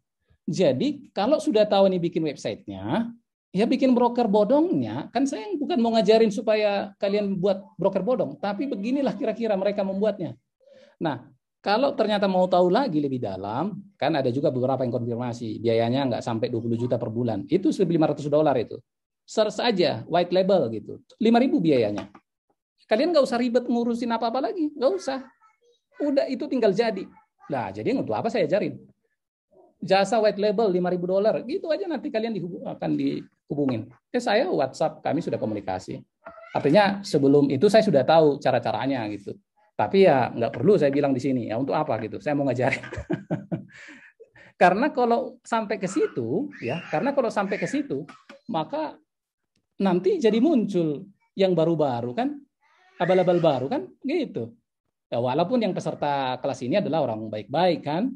jadi kalau sudah tahu nih bikin websitenya, ya bikin broker bodongnya, kan saya bukan mau ngajarin supaya kalian buat broker bodong, tapi beginilah kira-kira mereka membuatnya. Nah, kalau ternyata mau tahu lagi lebih dalam, kan ada juga beberapa yang konfirmasi, biayanya nggak sampai 20 juta per bulan, itu $1.500 itu. Search aja, white label gitu, 5.000 biayanya. Kalian nggak usah ribet ngurusin apa-apa lagi, nggak usah. Udah itu tinggal jadi. Nah, jadi untuk apa saya ajarin? Jasa white label $5.000, gitu aja nanti kalian akan dihubungin. Saya WhatsApp, kami sudah komunikasi. Artinya sebelum itu saya sudah tahu cara-caranya gitu. Tapi ya nggak perlu saya bilang di sini ya untuk apa gitu. Saya mau ngajarin. Karena kalau sampai ke situ ya, maka nanti jadi muncul yang baru-baru kan, abal-abal baru kan gitu. Ya, walaupun yang peserta kelas ini adalah orang baik-baik kan.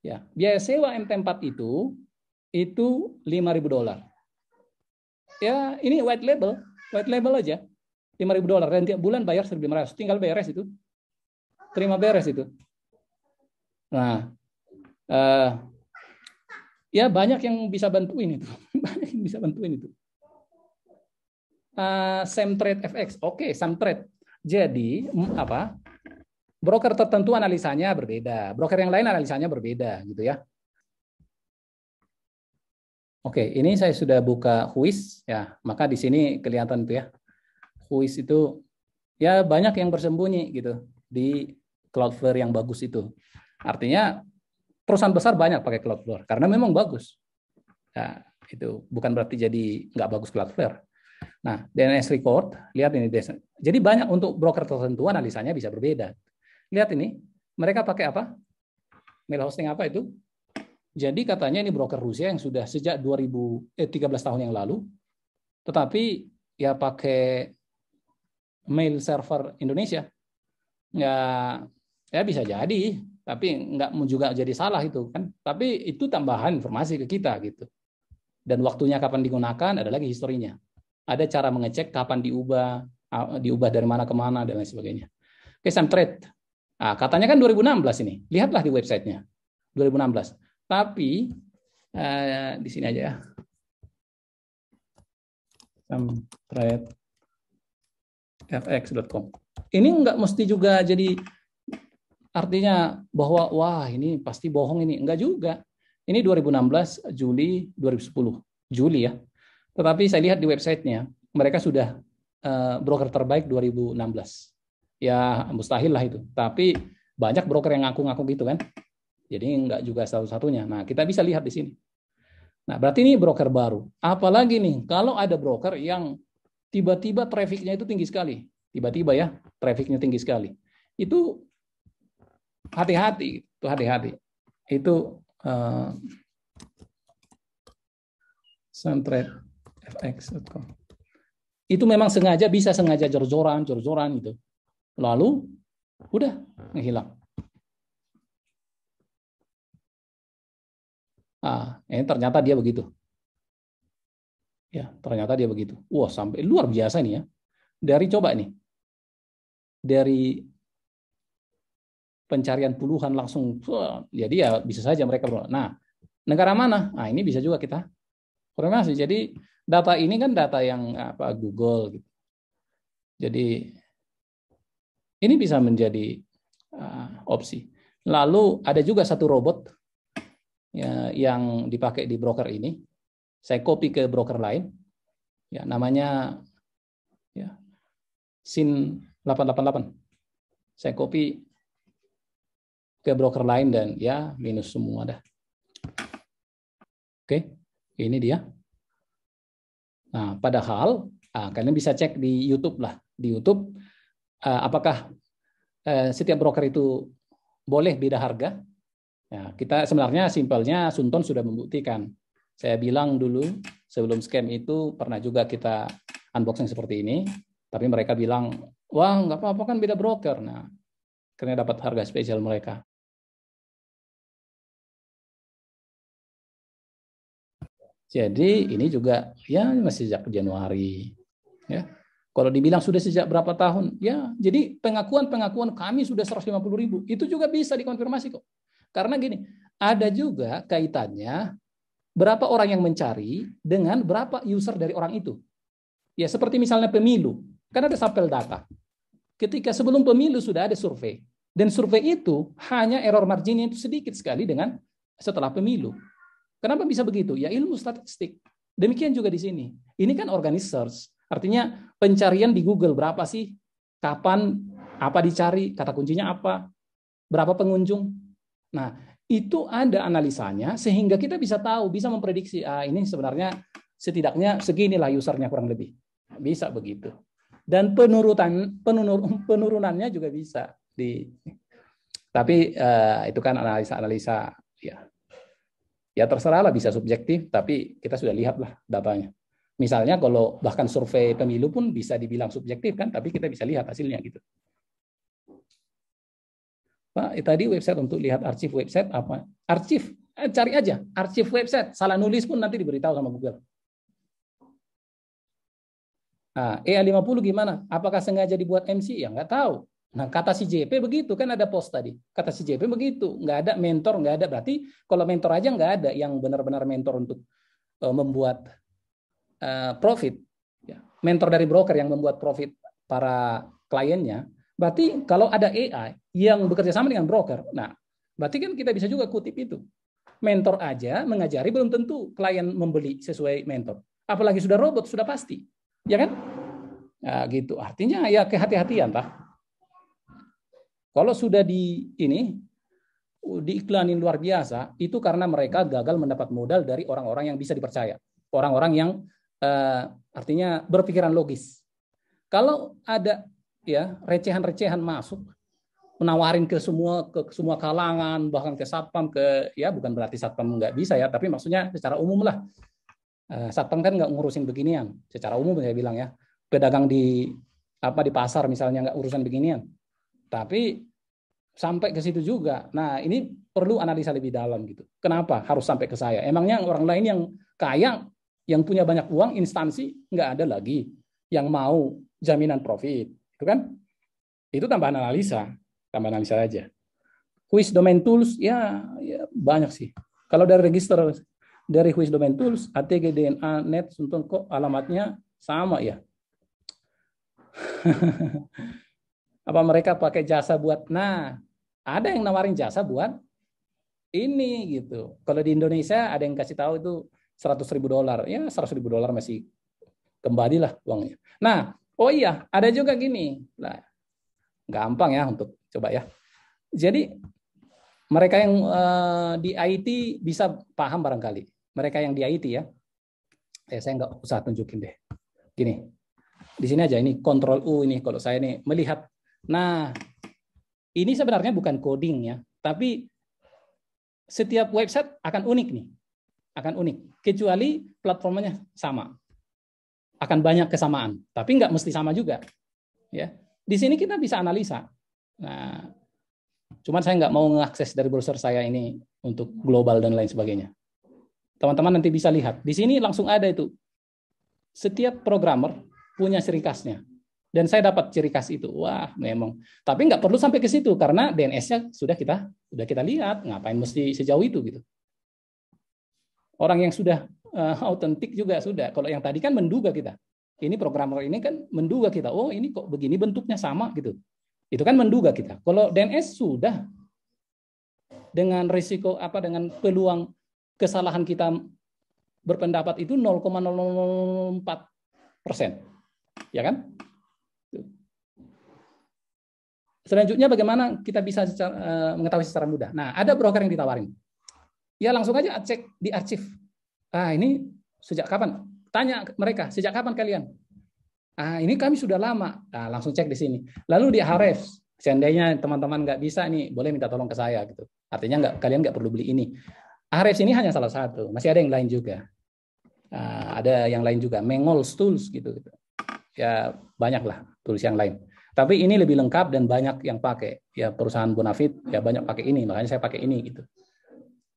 Ya, biaya sewa MT4 itu $5.000. Ya, ini white label aja. $5.000 dan tiap bulan bayar 1.500. Tinggal beres itu. Terima beres itu. Nah, ya banyak yang bisa bantuin itu. Banyak yang bisa bantuin itu. Samtrade FX. Oke, Samtrade. Jadi, apa? Broker tertentu analisanya berbeda. Broker yang lain analisanya berbeda, gitu ya. Oke, ini saya sudah buka Whois ya, maka di sini kelihatan tuh ya. Whois itu ya banyak yang bersembunyi gitu di Cloudflare yang bagus itu. Artinya perusahaan besar banyak pakai Cloudflare karena memang bagus. Nah, itu bukan berarti jadi nggak bagus Cloudflare. Nah, DNS record, lihat ini. Jadi banyak untuk broker tertentu analisanya bisa berbeda. Lihat ini, mereka pakai apa? Mail hosting apa itu? Jadi katanya ini broker Rusia yang sudah sejak 13 tahun yang lalu, tetapi ya pakai mail server Indonesia. Ya bisa jadi, tapi nggak juga jadi salah itu kan. Tapi itu tambahan informasi ke kita gitu. Dan waktunya kapan digunakan ada lagi historinya. Ada cara mengecek kapan diubah dari mana ke mana dan lain sebagainya. Oke, Samtrade. Nah, katanya kan 2016 ini. Lihatlah di websitenya. 2016. Tapi di sini aja ya. samtradefx.com. Ini nggak mesti juga jadi artinya bahwa wah ini pasti bohong ini. Enggak juga. Ini 2016 Juli 2010. Juli ya. Tetapi saya lihat di websitenya mereka sudah broker terbaik 2016. Ya mustahil lah itu. Tapi banyak broker yang ngaku-ngaku gitu kan. Jadi enggak juga satu-satunya. Nah, kita bisa lihat di sini. Nah, berarti ini broker baru. Apalagi nih, kalau ada broker yang tiba-tiba trafficnya itu tinggi sekali. Tiba-tiba ya, trafficnya tinggi sekali. Itu hati-hati. Itu samtradefx.com. Itu memang bisa sengaja jor-joran gitu. Lalu, udah, menghilang. Ini ternyata dia begitu. Ya, ternyata dia begitu. Wah, sampai luar biasa nih ya. Coba nih. Dari pencarian puluhan langsung, jadi ya bisa saja mereka. Nah, negara mana? Nah, ini bisa juga kita konfirmasi. Jadi data ini kan data yang Google gitu. Jadi ini bisa menjadi opsi. Lalu ada juga satu robot ya, yang dipakai di broker ini, saya copy ke broker lain, ya namanya ya, SIN 888. Saya copy ke broker lain dan ya minus semua dah. Oke, ini dia. Nah, padahal kalian bisa cek di YouTube lah, di YouTube apakah setiap broker itu boleh beda harga. Ya, kita sebenarnya simpelnya Sunton sudah membuktikan. Saya bilang dulu sebelum scam itu pernah juga kita unboxing seperti ini, tapi mereka bilang, wah nggak apa-apa kan beda broker. Nah, karena dapat harga spesial mereka. Jadi ini juga ya masih sejak Januari. Ya. Kalau dibilang sudah sejak berapa tahun, ya jadi pengakuan kami sudah 150.000, itu juga bisa dikonfirmasi kok. Karena gini, ada juga kaitannya berapa orang yang mencari dengan berapa user dari orang itu. Ya seperti misalnya pemilu, kan ada sampel data. Ketika sebelum pemilu sudah ada survei, dan survei itu hanya error marginnya itu sedikit sekali dengan setelah pemilu. Kenapa bisa begitu? Ya ilmu statistik. Demikian juga di sini. Ini kan organic search. Artinya pencarian di Google berapa sih? Kapan? Apa dicari? Kata kuncinya apa? Berapa pengunjung? Nah, itu ada analisanya sehingga kita bisa tahu, bisa memprediksi, ini sebenarnya setidaknya seginilah usernya kurang lebih. Bisa begitu. Dan penurunannya juga bisa. Tapi itu kan analisa ya. Ya terserahlah, bisa subjektif, tapi kita sudah lihatlah datanya. Misalnya kalau bahkan survei pemilu pun bisa dibilang subjektif kan, tapi kita bisa lihat hasilnya gitu. Pak, tadi website untuk lihat arsip website apa? Arsip, cari aja arsip website. Salah nulis pun nanti diberitahu sama Google. Nah, EA50 gimana? Apakah sengaja dibuat MC? Ya nggak tahu. Nah, kata si JP begitu, kan ada post tadi. Kata si JP begitu, nggak ada mentor, nggak ada. Berarti kalau mentor aja nggak ada yang benar-benar mentor untuk membuat profit. Mentor dari broker yang membuat profit para kliennya. Berarti kalau ada AI yang bekerja sama dengan broker, nah, berarti kan kita bisa juga kutip itu. Mentor aja mengajari belum tentu klien membeli sesuai mentor. Apalagi sudah robot, sudah pasti. Ya kan? Nah, gitu. Artinya ya kehati-hatian, Pak. Kalau sudah diiklanin luar biasa, itu karena mereka gagal mendapat modal dari orang-orang yang bisa dipercaya. Orang-orang yang artinya berpikiran logis. Kalau ada ya recehan-recehan masuk, menawarin ke semua kalangan, bahkan ke satpam, ya bukan berarti satpam nggak bisa ya, tapi maksudnya secara umum lah. Satpam kan nggak ngurusin beginian. Secara umum saya bilang ya, pedagang di pasar misalnya nggak urusan beginian. Tapi sampai ke situ juga. Nah, ini perlu analisa lebih dalam gitu. Kenapa harus sampai ke saya? Emangnya orang lain yang kaya, yang punya banyak uang, instansi nggak ada lagi yang mau jaminan profit, itu kan? Itu tambahan analisa aja. Quiz Domain Tools ya banyak sih. Kalau dari register dari Quiz Domain Tools, ATG DNA Net untuk kok alamatnya sama ya. Apa mereka pakai jasa buat, nah ada yang nawarin jasa buat ini gitu. Kalau di Indonesia ada yang kasih tahu itu $100.000, ya $100.000 masih kembalilah uangnya. Nah, oh iya ada juga gini, nah, gampang ya untuk coba ya. Jadi mereka yang di IT bisa paham barangkali. Mereka yang di IT ya, saya nggak usah tunjukin deh. Gini, di sini aja ini Ctrl U ini kalau saya nih melihat. Nah, ini sebenarnya bukan coding ya, tapi setiap website akan unik nih. Akan unik, kecuali platformnya sama. Akan banyak kesamaan, tapi nggak mesti sama juga. Ya, di sini kita bisa analisa. Nah, cuman saya nggak mau mengakses dari browser saya ini untuk global dan lain sebagainya. Teman-teman nanti bisa lihat. Di sini langsung ada itu. Setiap programmer punya ciri khasnya. Dan saya dapat ciri khas itu. Wah, memang. Tapi nggak perlu sampai ke situ karena DNS-nya sudah kita lihat. Ngapain mesti sejauh itu gitu. Orang yang sudah autentik juga sudah. Kalau yang tadi kan menduga kita. Ini programmer ini kan menduga kita. Oh, ini kok begini bentuknya sama gitu. Itu kan menduga kita. Kalau DNS sudah dengan risiko dengan peluang kesalahan kita berpendapat itu 0,004%. Ya kan? Selanjutnya bagaimana kita bisa mengetahui secara mudah? Nah, ada broker yang ditawarin. Ya langsung aja cek di arsip. Ini sejak kapan? Tanya mereka, sejak kapan kalian? Ini kami sudah lama. Langsung cek di sini. Lalu di Ahrefs, seandainya teman-teman nggak bisa nih, boleh minta tolong ke saya gitu. Artinya kalian nggak perlu beli ini. Ahrefs ini hanya salah satu, masih ada yang lain juga. Ada yang lain juga, Mengol's Tools gitu. ya banyak lah tools yang lain. Tapi ini lebih lengkap dan banyak yang pakai. Ya perusahaan Bonafit ya banyak pakai ini, makanya saya pakai ini gitu.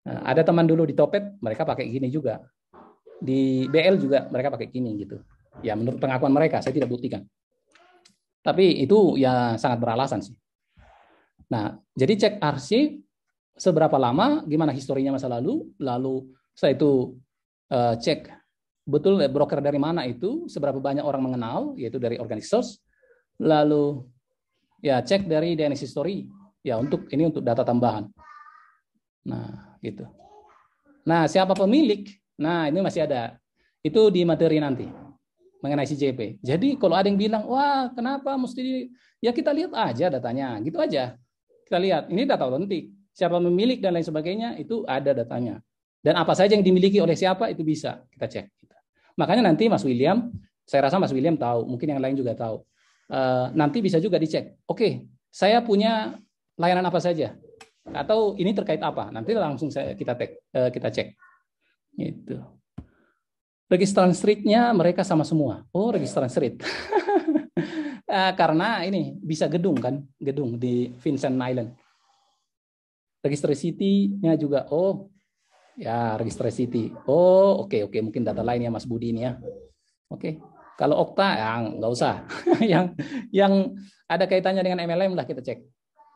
Nah, ada teman dulu di Topet, mereka pakai gini juga. Di BL juga mereka pakai gini gitu. Ya menurut pengakuan mereka, saya tidak buktikan. Tapi itu ya sangat beralasan sih. Nah, jadi cek arsip seberapa lama, gimana historinya masa lalu, lalu saya itu cek betul broker dari mana itu, seberapa banyak orang mengenal, yaitu dari organic source, lalu ya cek dari DNS history, ya untuk ini untuk data tambahan. Nah, gitu. Nah, siapa pemilik? Nah, ini masih ada. Itu di materi nanti mengenai CJP. Jadi kalau ada yang bilang, wah kenapa mesti, ya kita lihat aja datanya, gitu aja. Kita lihat, ini data otentik. Siapa pemilik dan lain sebagainya, itu ada datanya. Dan apa saja yang dimiliki oleh siapa, itu bisa kita cek. Makanya nanti Mas William, saya rasa Mas William tahu, mungkin yang lain juga tahu. Nanti bisa juga dicek. Oke, saya punya layanan apa saja, atau ini terkait apa? Nanti langsung kita cek. Gitu. Registrasi streetnya mereka sama semua. Oh, registrasi street. Karena ini bisa gedung kan, gedung di Vincent Island. Registrasi city-nya juga. Oh, ya registrasi city. Oh, oke, mungkin data lain ya Mas Budi ini ya. Oke. Kalau Okta ya nggak usah. yang ada kaitannya dengan MLM lah kita cek.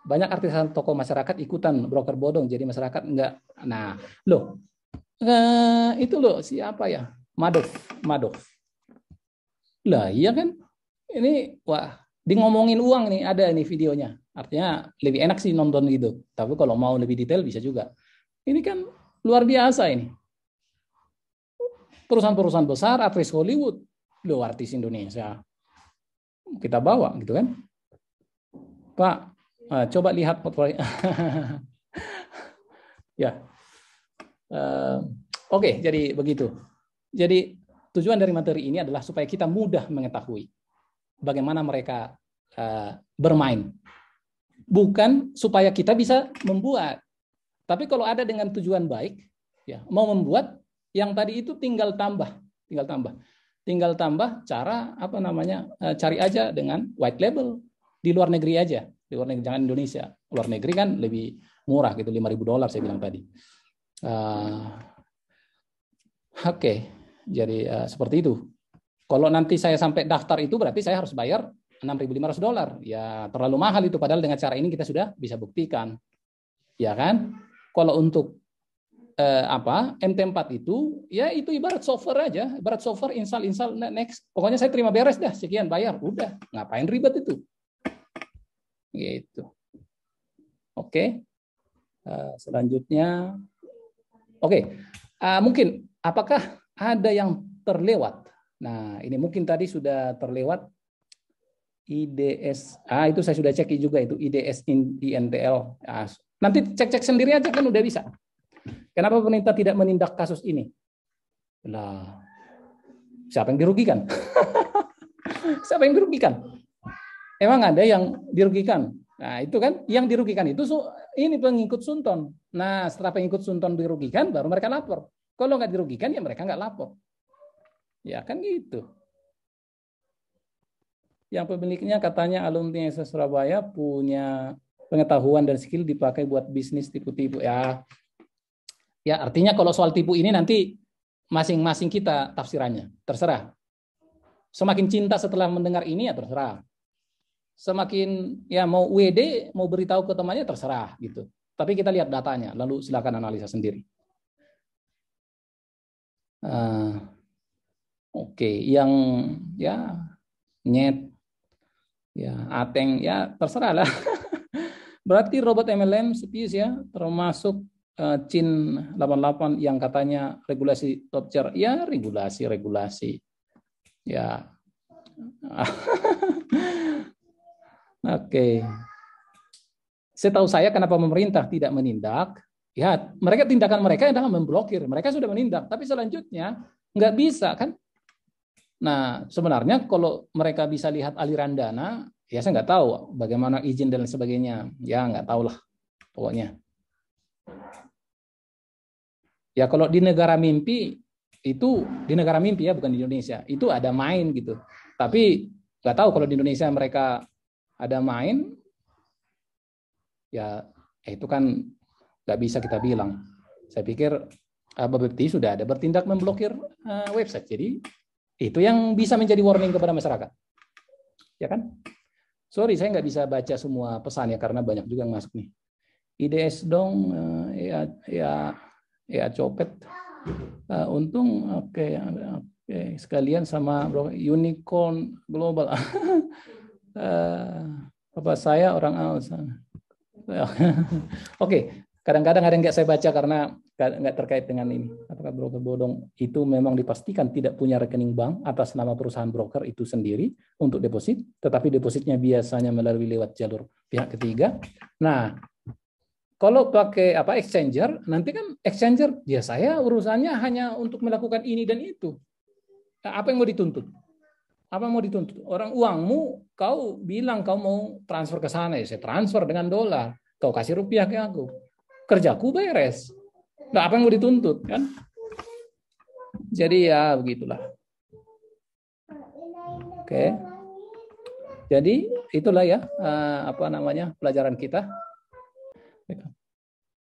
Banyak artisan tokoh masyarakat ikutan broker bodong, jadi masyarakat nggak. Nah, loh, itu loh siapa ya? Madoff. Lah iya kan? Ini wah, di ngomongin uang nih ada nih videonya. Artinya lebih enak sih nonton gitu. Tapi kalau mau lebih detail bisa juga. Ini kan luar biasa ini. Perusahaan-perusahaan besar, artis Hollywood, loh artis Indonesia. Kita bawa gitu kan. Pak, coba lihat portfolio. Ya. Oke, jadi begitu. Jadi tujuan dari materi ini adalah supaya kita mudah mengetahui bagaimana mereka bermain. Bukan supaya kita bisa membuat. Tapi kalau ada dengan tujuan baik, ya mau membuat, yang tadi itu tinggal tambah cara apa namanya, cari aja dengan white label di luar negeri aja, di luar negeri, jangan Indonesia. Luar negeri kan lebih murah gitu, $5.000 saya bilang tadi. Oke. Jadi seperti itu. Kalau nanti saya sampai daftar itu berarti saya harus bayar $6.500. Ya terlalu mahal itu, padahal dengan cara ini kita sudah bisa buktikan. Ya kan? Kalau untuk MT4 itu ya itu ibarat software aja, ibarat software install next. Pokoknya saya terima beres dah, sekian bayar, udah. Ngapain ribet itu? Gitu. Oke. Selanjutnya mungkin apakah ada yang terlewat? Nah, ini mungkin tadi sudah terlewat IDS. Itu saya sudah cek juga itu IDS INTL. Nanti cek-cek sendiri aja kan udah bisa. Kenapa pemerintah tidak menindak kasus ini? Lah, siapa yang dirugikan? Siapa yang dirugikan? Emang ada yang dirugikan? Nah, itu kan yang dirugikan itu ini pengikut Sunton. Nah, setelah pengikut Sunton dirugikan, baru mereka lapor. Kalau nggak dirugikan, ya mereka nggak lapor. Ya kan gitu. Yang pemiliknya katanya alumni SS Surabaya punya pengetahuan dan skill dipakai buat bisnis tipu-tipu. Ya artinya kalau soal tipu ini nanti masing-masing kita tafsirannya. Terserah. Semakin cinta setelah mendengar ini ya terserah. Semakin ya mau WD, mau beritahu ke temannya terserah gitu. Tapi kita lihat datanya, lalu silakan analisa sendiri. Yang ya nyet, ya ateng, ya terserah lah. Berarti robot MLM Spies ya, termasuk CIN 88 yang katanya regulasi top tier. Ya regulasi. Ya. Oke. Setahu saya kenapa pemerintah tidak menindak? Ya, tindakan mereka adalah memblokir. Mereka sudah menindak, tapi selanjutnya nggak bisa kan? Nah, sebenarnya kalau mereka bisa lihat aliran dana, ya saya nggak tahu bagaimana izin dan sebagainya. Ya nggak tahu lah, pokoknya. Ya kalau di negara mimpi itu, di negara mimpi ya bukan di Indonesia, itu ada main gitu. Tapi nggak tahu kalau di Indonesia mereka ada main, ya itu kan nggak bisa kita bilang. Saya pikir Bapepti sudah ada bertindak memblokir website. Jadi itu yang bisa menjadi warning kepada masyarakat. Ya kan? Sorry, saya nggak bisa baca semua pesannya karena banyak juga yang masuk nih. IDS dong, ya copet. Untung oke, sekalian sama unicorn global. Apa saya orang aus. Oke, kadang-kadang ada yang nggak saya baca karena nggak terkait dengan ini. Apakah broker bodong itu memang dipastikan tidak punya rekening bank atas nama perusahaan broker itu sendiri untuk deposit, tetapi depositnya biasanya melalui lewat jalur pihak ketiga. Nah, kalau pakai exchanger, nanti kan exchanger ya saya urusannya hanya untuk melakukan ini dan itu. Nah, apa yang mau dituntut? Apa yang mau dituntut? Orang uangmu, kau bilang kau mau transfer ke sana, ya saya transfer dengan dolar. Kau kasih rupiah ke aku. Kerjaku beres. Nah, apa yang mau dituntut kan? Jadi ya begitulah. Oke. Jadi itulah ya pelajaran kita.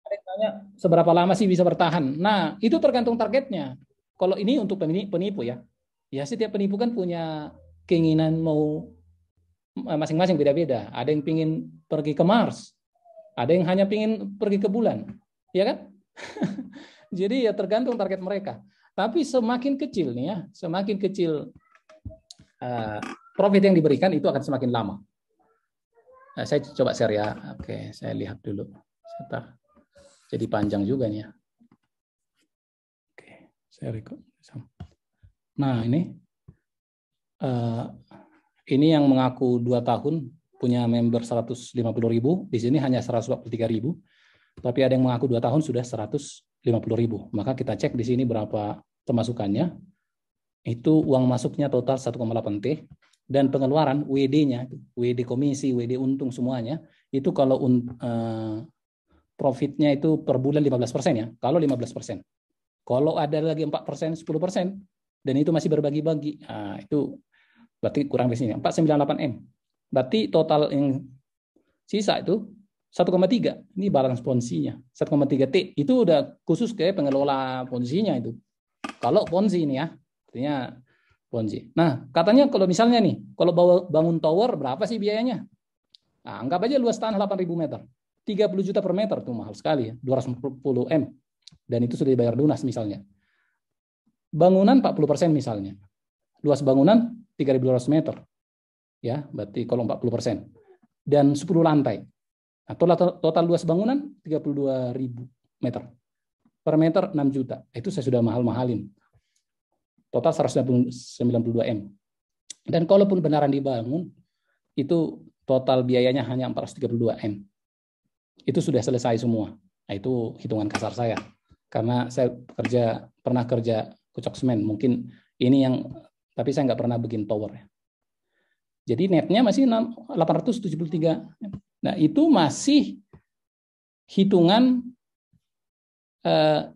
Tanya seberapa lama sih bisa bertahan? Nah, itu tergantung targetnya. Kalau ini untuk penipu ya. Ya setiap penipu kan punya keinginan mau masing-masing beda-beda. Ada yang pingin pergi ke Mars, ada yang hanya pingin pergi ke bulan, ya kan? Jadi ya tergantung target mereka. Tapi semakin kecil nih ya, semakin kecil profit yang diberikan itu akan semakin lama. Nah, saya coba share ya. Oke, saya lihat dulu. Sebentar. Jadi panjang juga nih ya. Oke, saya record. Nah ini yang mengaku 2 tahun punya member 150.000, di sini hanya 143.000, tapi ada yang mengaku 2 tahun sudah 150.000. Maka kita cek di sini berapa pemasukannya. Itu uang masuknya total 1,8 T dan pengeluaran WD-nya, WD komisi, WD untung semuanya itu kalau profitnya itu per bulan 15% ya. Kalau 15%. Kalau ada lagi 4%, 10%, dan itu masih berbagi-bagi, nah, itu berarti kurang di sini 498 M. Berarti total yang sisa itu 1,3. Ini balance ponzi-nya 1,3 T. Itu udah khusus ke pengelola ponzi-nya itu. Kalau ponzi ini ya, artinya ponzi. Nah, katanya kalau misalnya nih, kalau bangun tower berapa sih biayanya? Nah, anggap aja luas tanah 8.000 meter. 30 juta per meter tuh mahal sekali ya, 240 M. Dan itu sudah dibayar lunas misalnya. Bangunan 40% misalnya. Luas bangunan 3.200 meter. Ya, berarti kalau 40%. Dan 10 lantai. Nah, total luas bangunan 32.000 meter. Per meter 6 juta. Itu saya sudah mahal-mahalin. Total 192 M. Dan kalaupun benaran dibangun, itu total biayanya hanya 432 M. Itu sudah selesai semua. Nah, itu hitungan kasar saya. Karena saya pernah kerja kucok semen. Mungkin ini yang, tapi saya nggak pernah bikin tower. Jadi netnya masih 873. Nah, itu masih hitungan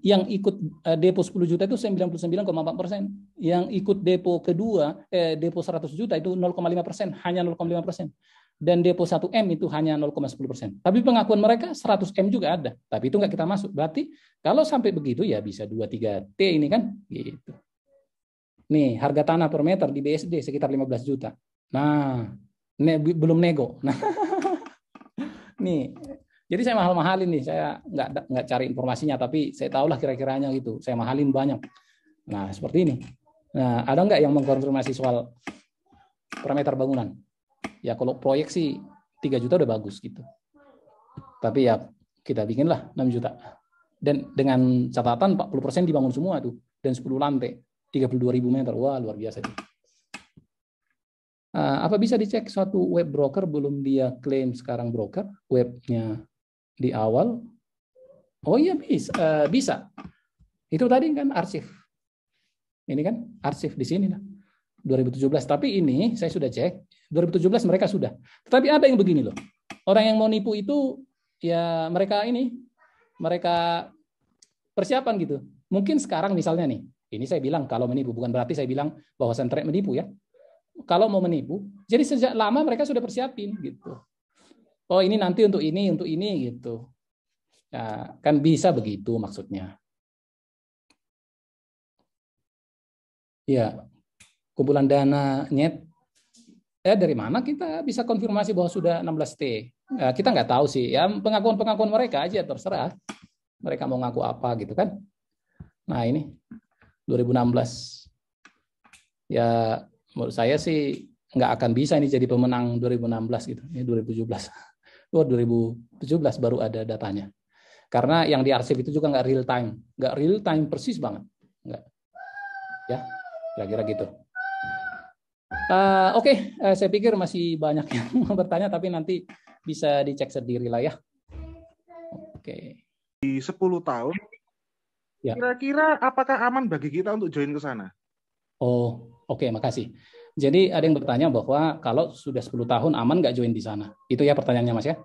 yang ikut depo 10 juta itu 99,4%. Yang ikut depo kedua, depo 100 juta itu 0,5%, hanya 0,5%. Dan depo 1M itu hanya 0,10%. Tapi pengakuan mereka 100 M juga ada. Tapi itu nggak kita masuk. Berarti kalau sampai begitu ya bisa 2-3 T ini kan. Gitu. Nih harga tanah per meter di BSD sekitar 15 juta. Nah, belum nego. Nah, nih. Jadi saya mahal-mahalin nih. Saya nggak cari informasinya, tapi saya tahulah kira-kiranya gitu. Saya mahalin banyak. Nah, seperti ini. Nah, ada nggak yang mengkonfirmasi soal per meter bangunan? Ya kalau proyek sih 3 juta udah bagus gitu. Tapi ya kita bikinlah 6 juta. Dan dengan catatan 40% dibangun semua tuh. Dan 10 lantai. 32.000 meter. Wah luar biasa. Apa bisa dicek suatu web broker belum dia klaim sekarang broker? Webnya di awal. Oh iya bisa. Itu tadi kan arsip. Ini kan arsip di sini lah. 2017. Tapi ini saya sudah cek. 2017 mereka sudah. Tetapi ada yang begini loh. Orang yang mau nipu itu ya mereka persiapan gitu. Mungkin sekarang misalnya nih, ini saya bilang kalau menipu bukan berarti saya bilang bahwa Sentrek menipu ya. kalau mau menipu. Jadi sejak lama mereka sudah persiapin gitu. Oh ini nanti untuk ini gitu. Ya, kan bisa begitu maksudnya. Ya, kumpulan dana nyet. Dari mana kita bisa konfirmasi bahwa sudah 16T? Kita nggak tahu sih. Ya pengakuan-pengakuan mereka aja terserah. Mereka mau ngaku apa gitu kan. Nah ini 2016. Ya menurut saya sih nggak akan bisa ini jadi pemenang 2016 gitu. Ini 2017. Oh 2017 baru ada datanya. Karena yang diarsip itu juga nggak real time persis banget. Nggak. Ya, kira-kira gitu. Oke, saya pikir masih banyak yang mau bertanya, tapi nanti bisa dicek sendiri lah ya. Oke. Di 10 tahun, ya. Kira-kira apakah aman bagi kita untuk join ke sana? Oh, oke, makasih. Jadi ada yang bertanya bahwa kalau sudah 10 tahun aman nggak join di sana? Itu ya pertanyaannya, Mas ya?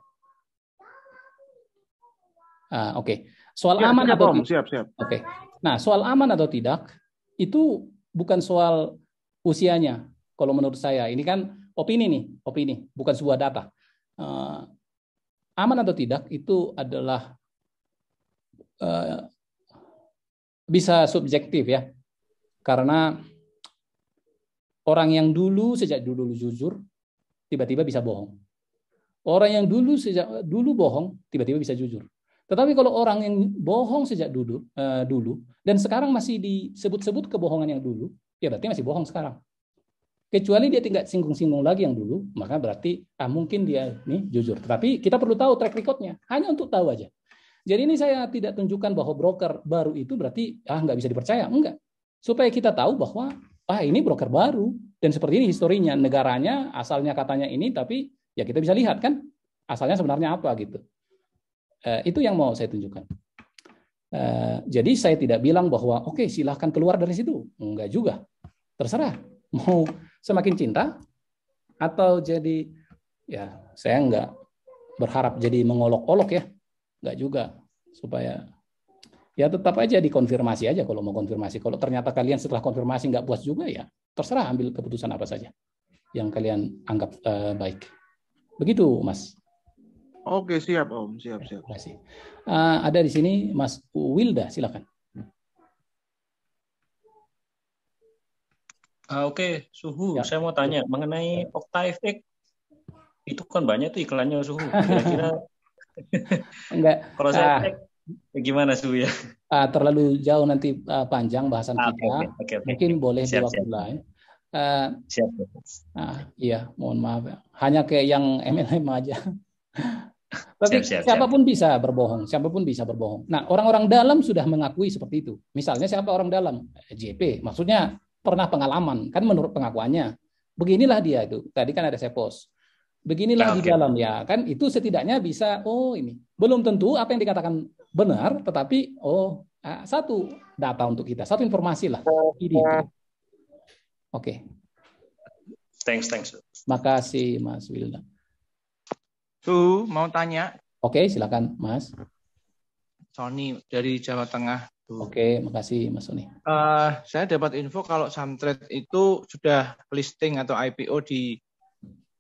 Oke. Soal Ya, aman siap, atau Om. tidak? Siap. Oke. Nah, soal aman atau tidak itu bukan soal usianya. Kalau menurut saya, ini kan opini, bukan sebuah data. Aman atau tidak itu adalah bisa subjektif ya, karena orang yang sejak dulu jujur, tiba-tiba bisa bohong. Orang yang sejak dulu bohong, tiba-tiba bisa jujur. Tetapi kalau orang yang bohong sejak dulu dan sekarang masih disebut-sebut kebohongan yang dulu, ya berarti masih bohong sekarang. Kecuali dia tidak singgung-singgung lagi yang dulu, maka berarti mungkin dia nih jujur. Tetapi kita perlu tahu track record-nya, hanya untuk tahu aja. Jadi ini saya tidak tunjukkan bahwa broker baru itu berarti nggak bisa dipercaya, enggak. Supaya kita tahu bahwa ini broker baru dan seperti ini historinya, negaranya asalnya katanya ini, tapi ya kita bisa lihat kan asalnya sebenarnya apa gitu. Itu yang mau saya tunjukkan. Jadi saya tidak bilang bahwa oke, silahkan keluar dari situ, enggak juga. Terserah mau semakin cinta atau jadi ya saya enggak berharap jadi mengolok-olok ya, enggak juga, supaya ya tetap aja dikonfirmasi aja kalau mau konfirmasi. Kalau ternyata kalian setelah konfirmasi nggak puas juga ya terserah, ambil keputusan apa saja yang kalian anggap baik. Begitu Mas. Oke, siap Om, siap. Terima kasih. Ada di sini Mas Wilda, silakan. Oke, Suhu. Ya. Saya mau tanya mengenai OctaFX. Itu kan banyak tuh iklannya, Suhu. Kira-kira enggak. Kalau saya cek gimana, Suhu ya? Terlalu jauh nanti panjang bahasan kita. Okay. Mungkin boleh di waktu lain. Siap. Iya, mohon maaf. Hanya kayak yang MLM aja. Tapi siapapun bisa berbohong. Nah, orang-orang dalam sudah mengakui seperti itu. Misalnya siapa orang dalam? JP. Maksudnya pernah pengalaman, kan menurut pengakuannya. Beginilah dia itu. Tadi kan ada saya post. Beginilah di dalam ya, kan itu setidaknya bisa, ini. Belum tentu apa yang dikatakan benar, tetapi satu data untuk kita, satu informasi lah. Oke. Thanks. Makasih Mas Wilda. Mau tanya? Oke, silakan Mas. Sony dari Jawa Tengah. Oke, makasih Mas Sony. Saya dapat info kalau Samtrade itu sudah listing atau IPO di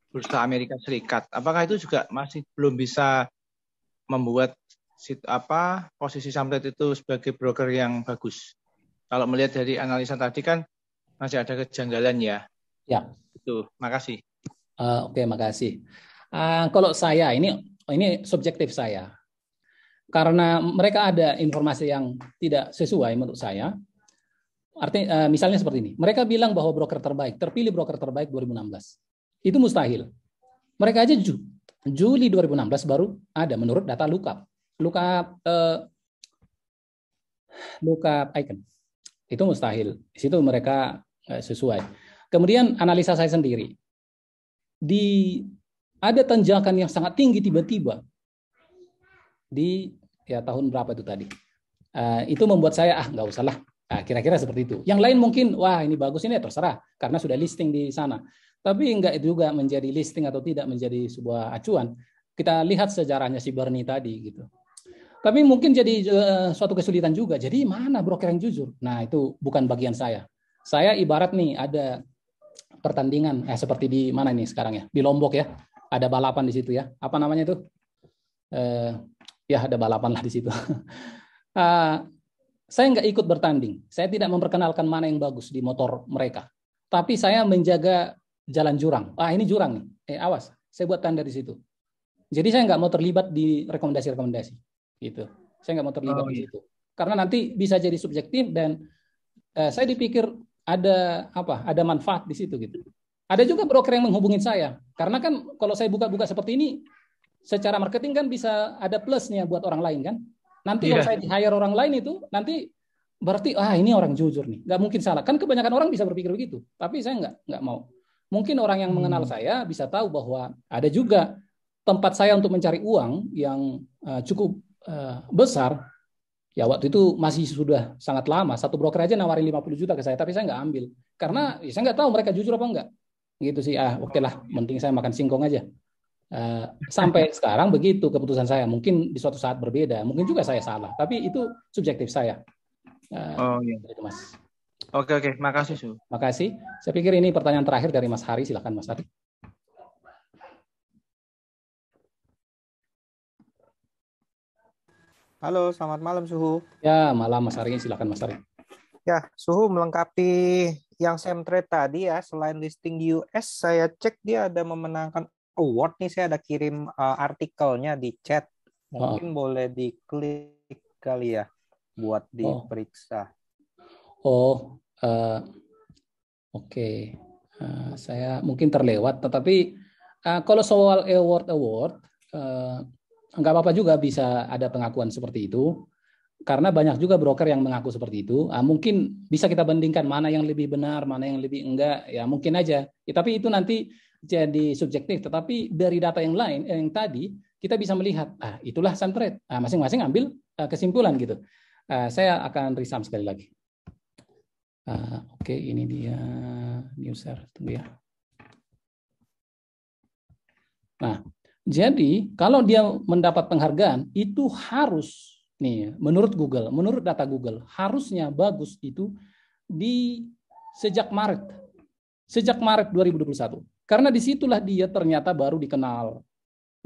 Bursa Amerika Serikat. Apakah itu juga masih belum bisa membuat posisi Samtrade itu sebagai broker yang bagus? Kalau melihat dari analisa tadi kan masih ada kejanggalan ya. Ya. Itu. Makasih. Oke, makasih. Kalau saya ini subjektif saya. Karena mereka ada informasi yang tidak sesuai menurut saya. Artinya misalnya seperti ini. Mereka bilang bahwa terpilih broker terbaik 2016. Itu mustahil. Mereka aja Juli 2016 baru ada menurut data lookup icon. Itu mustahil. Di situ mereka sesuai. Kemudian analisa saya sendiri. Ada tanjakan yang sangat tinggi tiba-tiba di tahun berapa itu tadi. Itu membuat saya nggak usah lah. Kira-kira seperti itu. Yang lain mungkin ini bagus, ini terserah karena sudah listing di sana. Tapi enggak juga menjadi listing atau tidak menjadi sebuah acuan. Kita lihat sejarahnya si Bernie tadi gitu. Tapi mungkin jadi suatu kesulitan juga. Jadi mana broker yang jujur? Nah, itu bukan bagian saya. Saya ibarat nih ada pertandingan seperti di mana ini sekarang ya, di Lombok ya, ada balapan di situ ya, apa namanya itu, ya ada balapan lah di situ. Saya nggak ikut bertanding, saya tidak memperkenalkan mana yang bagus di motor mereka, tapi saya menjaga jalan jurang. Ini jurang nih, awas, saya buat tanda di situ. Jadi saya nggak mau terlibat di rekomendasi-rekomendasi, gitu. Saya nggak mau terlibat di situ, karena nanti bisa jadi subjektif dan saya dipikir ada manfaat di situ gitu. Ada juga broker yang menghubungin saya, karena kan kalau saya buka-buka seperti ini, secara marketing kan bisa ada plusnya buat orang lain kan. Nanti kalau saya di-hire orang lain itu, nanti berarti ini orang jujur nih, nggak mungkin salah. Kan kebanyakan orang bisa berpikir begitu, tapi saya nggak mau. Mungkin orang yang mengenal saya bisa tahu bahwa ada juga tempat saya untuk mencari uang yang cukup besar. Ya waktu itu masih sudah sangat lama. Satu broker aja nawarin 50 juta ke saya, tapi saya nggak ambil. Karena saya nggak tahu mereka jujur apa enggak. Gitu sih, oke lah, penting saya makan singkong aja. Sampai sekarang begitu keputusan saya. Mungkin di suatu saat berbeda, mungkin juga saya salah. Tapi itu subjektif saya. Itu Mas. Oke, makasih Su. Makasih. Saya pikir ini pertanyaan terakhir dari Mas Hari. Silakan Mas Hari. Halo, selamat malam Suhu. Ya, malam Mas Hari. Silakan Mas Hari. Ya, Suhu melengkapi yang Samtrade tadi ya, selain listing di US, saya cek dia ada memenangkan award nih, saya ada kirim artikelnya di chat. Mungkin boleh diklik kali ya buat diperiksa. Oke. Saya mungkin terlewat, tetapi kalau soal award nggak apa-apa juga bisa ada pengakuan seperti itu, karena banyak juga broker yang mengaku seperti itu. Mungkin bisa kita bandingkan mana yang lebih benar, mana yang lebih enggak, ya mungkin aja. Tapi itu nanti jadi subjektif. Tetapi dari data yang lain, yang tadi kita bisa melihat, itulah Samtrade. Masing-masing ambil kesimpulan gitu. Saya akan resum sekali lagi. Oke, ini dia user. Tunggu ya. Nah, jadi kalau dia mendapat penghargaan itu harus nih menurut Google, menurut data Google harusnya bagus itu di sejak Maret 2021. Karena disitulah dia ternyata baru dikenal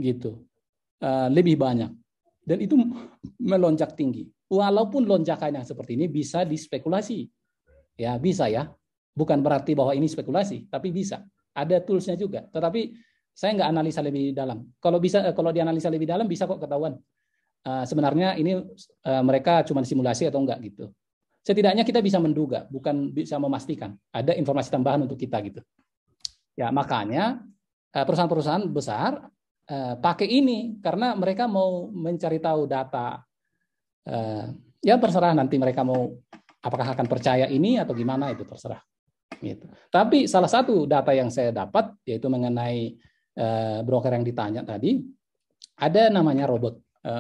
gitu, lebih banyak dan itu melonjak tinggi. Walaupun lonjakannya seperti ini bisa dispekulasi, ya bisa ya, bukan berarti bahwa ini spekulasi, tapi bisa. Ada toolsnya juga, tetapi saya nggak analisa lebih dalam. Kalau dianalisa lebih dalam bisa kok ketahuan. Sebenarnya ini mereka cuma simulasi atau enggak gitu. Setidaknya kita bisa menduga, bukan bisa memastikan. Ada informasi tambahan untuk kita gitu. Ya makanya perusahaan-perusahaan besar pakai ini karena mereka mau mencari tahu data. Ya terserah nanti mereka mau apakah akan percaya ini atau gimana, itu terserah. Gitu. Tapi salah satu data yang saya dapat yaitu mengenai broker yang ditanya tadi, ada namanya robot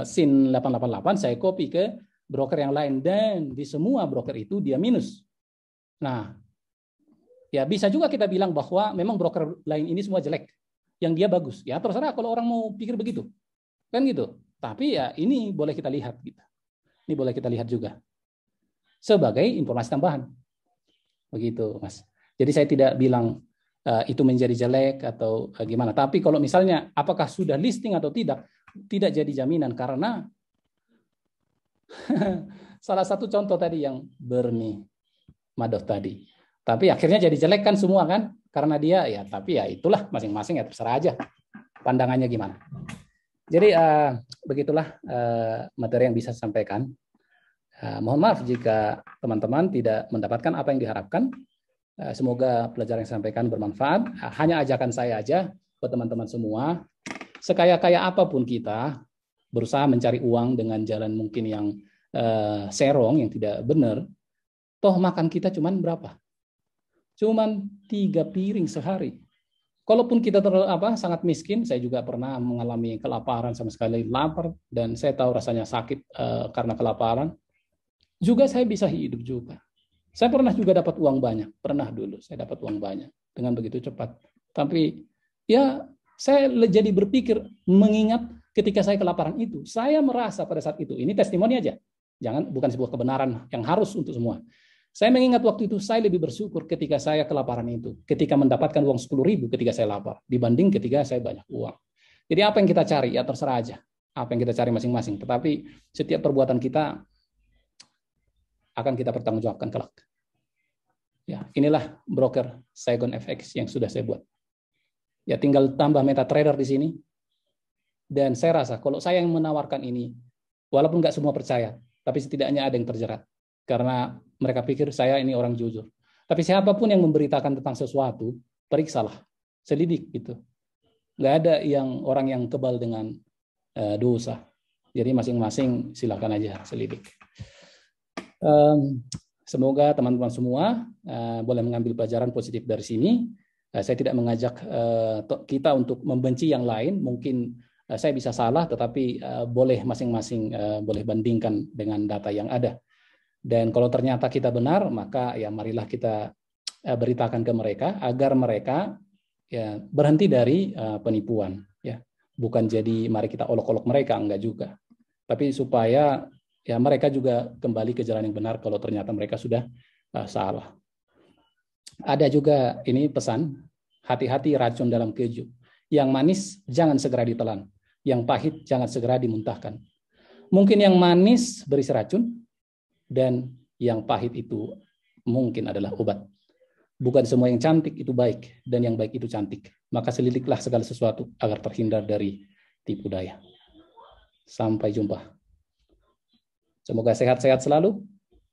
SIN 888, saya copy ke broker yang lain dan di semua broker itu dia minus. Nah, ya bisa juga kita bilang bahwa memang broker lain ini semua jelek, yang dia bagus. Ya terserah kalau orang mau pikir begitu, kan gitu. Tapi ya ini boleh kita lihat gitu. Ini boleh kita lihat juga sebagai informasi tambahan. Begitu, Mas. Jadi saya tidak bilang itu menjadi jelek atau gimana. Tapi kalau misalnya apakah sudah listing atau tidak jadi jaminan karena salah satu contoh tadi yang Bernie Madoff tadi. Tapi akhirnya jadi jelek kan semua kan karena dia ya, tapi ya itulah masing-masing ya terserah aja pandangannya gimana. Jadi begitulah materi yang bisa saya sampaikan. Mohon maaf jika teman-teman tidak mendapatkan apa yang diharapkan. Semoga pelajaran yang saya sampaikan bermanfaat. Hanya ajakan saya aja buat teman-teman semua. Sekaya-kaya apapun kita berusaha mencari uang dengan jalan mungkin yang serong, yang tidak benar. Toh makan kita cuman berapa? Cuman 3 piring sehari. Kalaupun kita sangat miskin, saya juga pernah mengalami kelaparan, sama sekali lapar dan saya tahu rasanya sakit karena kelaparan. Juga saya bisa hidup juga. Saya pernah juga dapat uang banyak. Pernah dulu saya dapat uang banyak dengan begitu cepat. Tapi ya saya jadi berpikir mengingat ketika saya kelaparan itu, saya merasa pada saat itu, ini testimoni aja. Bukan sebuah kebenaran yang harus untuk semua. Saya mengingat waktu itu saya lebih bersyukur ketika saya kelaparan itu, ketika mendapatkan uang 10.000 ketika saya lapar, dibanding ketika saya banyak uang. Jadi apa yang kita cari, ya terserah aja. Apa yang kita cari masing-masing. Tetapi setiap perbuatan kita akan kita pertanggungjawabkan kelak. Ya, inilah broker Saigon FX yang sudah saya buat. Ya, tinggal tambah MetaTrader di sini. Dan saya rasa kalau saya yang menawarkan ini, walaupun nggak semua percaya, tapi setidaknya ada yang terjerat. Karena mereka pikir saya ini orang jujur. Tapi siapapun yang memberitakan tentang sesuatu, periksalah, selidik gitu. Nggak ada orang yang kebal dengan dosa. Jadi masing-masing silakan aja selidik. Semoga teman-teman semua boleh mengambil pelajaran positif dari sini. Saya tidak mengajak kita untuk membenci yang lain. Mungkin saya bisa salah, tetapi boleh masing-masing boleh bandingkan dengan data yang ada. Dan kalau ternyata kita benar, maka ya marilah kita beritakan ke mereka agar mereka ya berhenti dari penipuan. Ya, bukan jadi mari kita olok-olok mereka, enggak juga. Tapi supaya ya mereka juga kembali ke jalan yang benar kalau ternyata mereka sudah salah. Ada juga ini pesan, hati-hati racun dalam keju. Yang manis jangan segera ditelan, yang pahit jangan segera dimuntahkan. Mungkin yang manis berisi racun, dan yang pahit itu mungkin adalah obat. Bukan semua yang cantik itu baik, dan yang baik itu cantik. Maka selidiklah segala sesuatu agar terhindar dari tipu daya. Sampai jumpa. Semoga sehat-sehat selalu.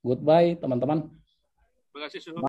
Goodbye, teman-teman. Terima kasih, Suhu.